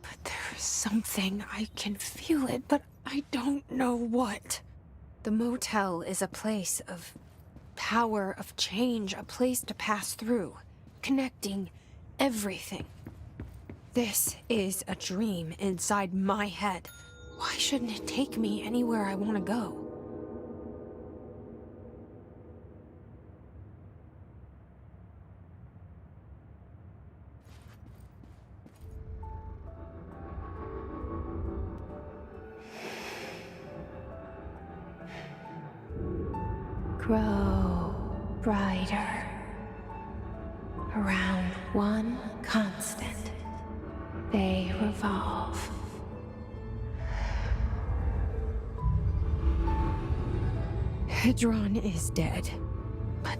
But there is something. I can feel it, but I don't know what. The motel is a place of power, of change, a place to pass through, connecting everything. This is a dream inside my head. Why shouldn't it take me anywhere I want to go? Grow brighter around one constant. They revolve. Hedron is dead, but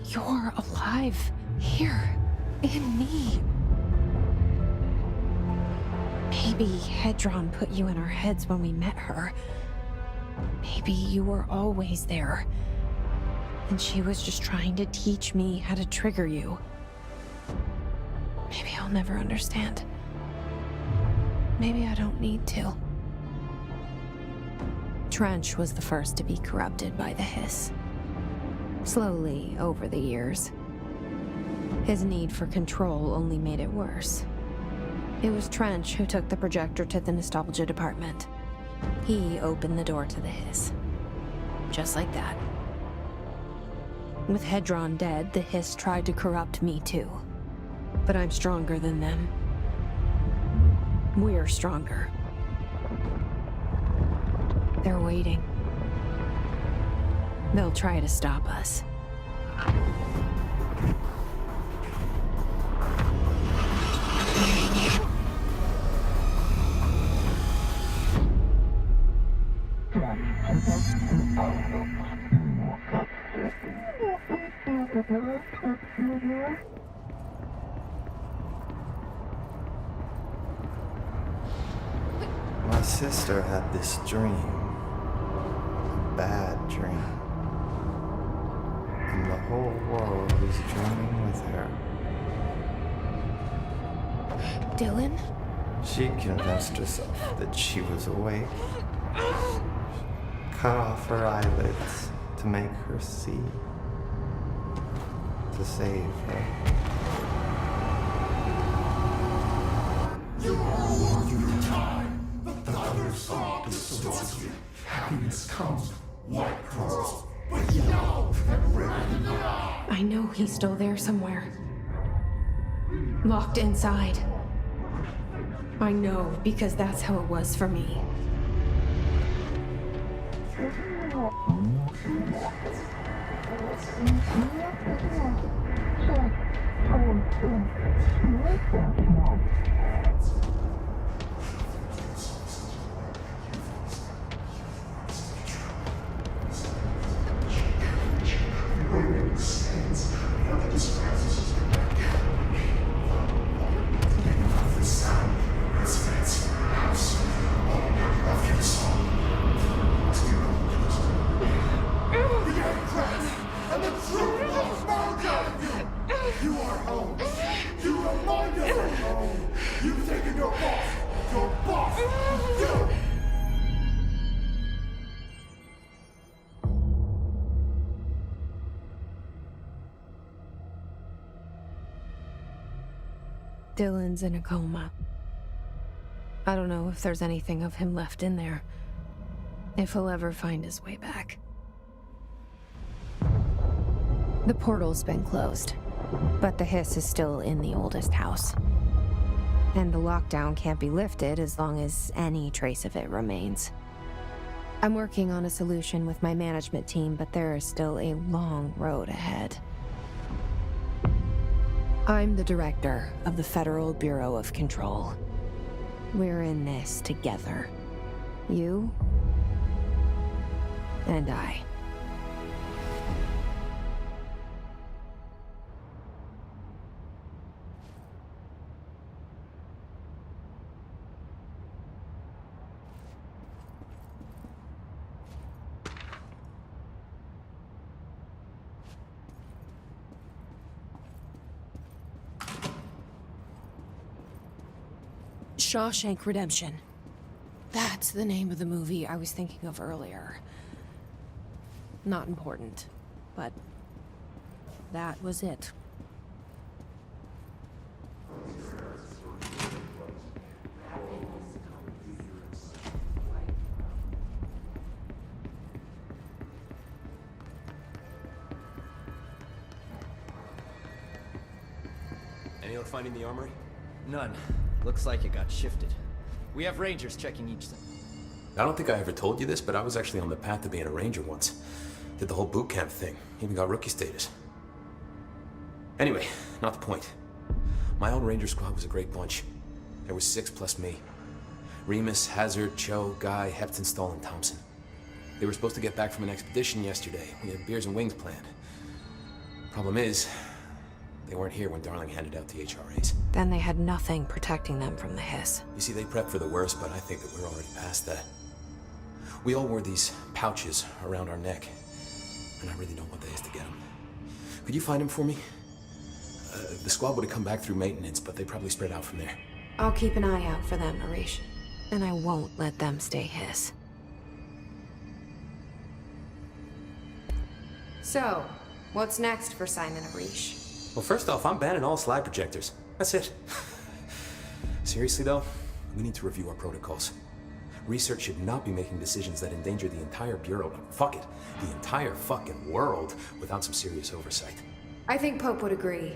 you're alive here in me. Maybe Hedron put you in our heads when we met her. Maybe you were always there. And she was just trying to teach me how to trigger you. Maybe I'll never understand. Maybe I don't need to. Trench was the first to be corrupted by the hiss. Slowly, over the years. His need for control only made it worse. It was Trench who took the projector to the nostalgia department. He opened the door to the hiss. Just like that. With Hedron dead, the Hiss tried to corrupt me too. But I'm stronger than them. We're stronger. They're waiting. They'll try to stop us. My sister had this dream. A bad dream. And the whole world was dreaming with her. Dylan? She convinced herself that she was awake. Cut off her eyelids to make her see. To save her. You are walking through time. The thunderstorm distorts you. Happiness comes, white pearls, but yellow and red in the eye. I know he's still there somewhere. Locked inside. I know, because that's how it was for me. Dylan's in a coma. I don't know if there's anything of him left in there. If he'll ever find his way back. The portal's been closed, but the Hiss is still in the oldest house. And the lockdown can't be lifted as long as any trace of it remains. I'm working on a solution with my management team, but there is still a long road ahead. I'm the director of the Federal Bureau of Control. We're in this together. You and I. Shawshank Redemption. That's the name of the movie I was thinking of earlier. Not important, but that was it. Any luck finding the armory? None. Looks like it got shifted. We have rangers checking each thing. I don't think I ever told you this, but I was actually on the path to being a ranger once. Did the whole boot camp thing. Even got rookie status. Anyway, not the point. My old ranger squad was a great bunch. There was 6 plus me. Remus, Hazard, Cho, Guy, Hepton, Stahl, and Thompson. They were supposed to get back from an expedition yesterday. We had beers and wings planned. Problem is, they weren't here when Darling handed out the HRAs. Then they had nothing protecting them from the Hiss. You see, they prepped for the worst, but I think that we're already past that. We all wore these pouches around our neck, and I really don't want the Hiss to get them. Could you find them for me? The squad would have come back through maintenance, but they probably spread out from there. I'll keep an eye out for them, Arish. And I won't let them stay Hiss. So, what's next for Simon Arish? Well, first off, I'm banning all slide projectors. That's it. Seriously, though, we need to review our protocols. Research should not be making decisions that endanger the entire Bureau, fuck it, the entire fucking world, without some serious oversight. I think Pope would agree.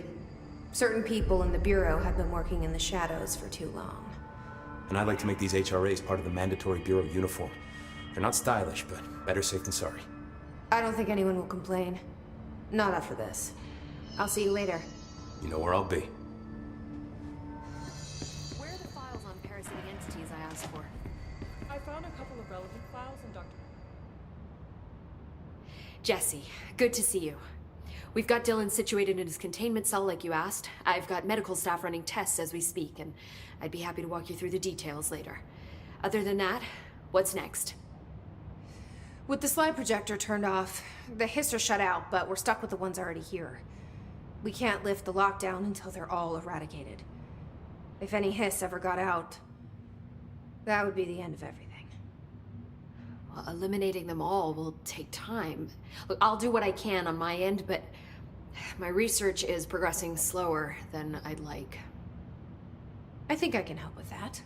Certain people in the Bureau have been working in the shadows for too long. And I'd like to make these HRAs part of the mandatory Bureau uniform. They're not stylish, but better safe than sorry. I don't think anyone will complain. Not after this. I'll see you later. You know where I'll be. Where are the files on parasitic entities I asked for? I found a couple of relevant files in Dr. Jesse, good to see you. We've got Dylan situated in his containment cell like you asked. I've got medical staff running tests as we speak, and I'd be happy to walk you through the details later. Other than that, what's next? With the slide projector turned off, the hiss are shut out, but we're stuck with the ones already here. We can't lift the lockdown until they're all eradicated. If any hiss ever got out, that would be the end of everything. Well, eliminating them all will take time. Look, I'll do what I can on my end, but my research is progressing slower than I'd like. I think I can help with that.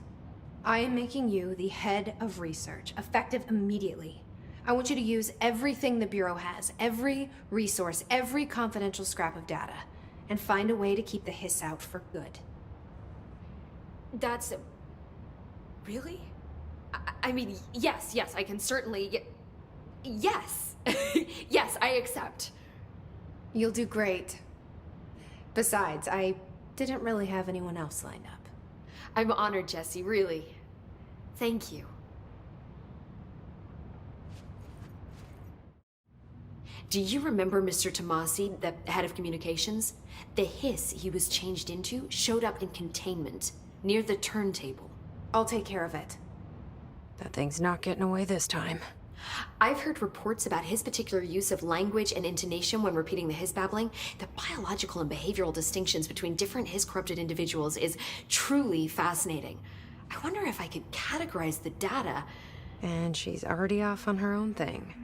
I am making you the head of research, effective immediately. I want you to use everything the Bureau has, every resource, every confidential scrap of data, and find a way to keep the hiss out for good. That's... really? I mean, yes, I can certainly... Yes! Yes, I accept. You'll do great. Besides, I didn't really have anyone else lined up. I'm honored, Jesse, really. Thank you. Do you remember Mr. Tomasi, the head of communications? The hiss he was changed into showed up in containment, near the turntable. I'll take care of it. That thing's not getting away this time. I've heard reports about his particular use of language and intonation when repeating the hiss babbling. The biological and behavioral distinctions between different hiss-corrupted individuals is truly fascinating. I wonder if I could categorize the data. And she's already off on her own thing.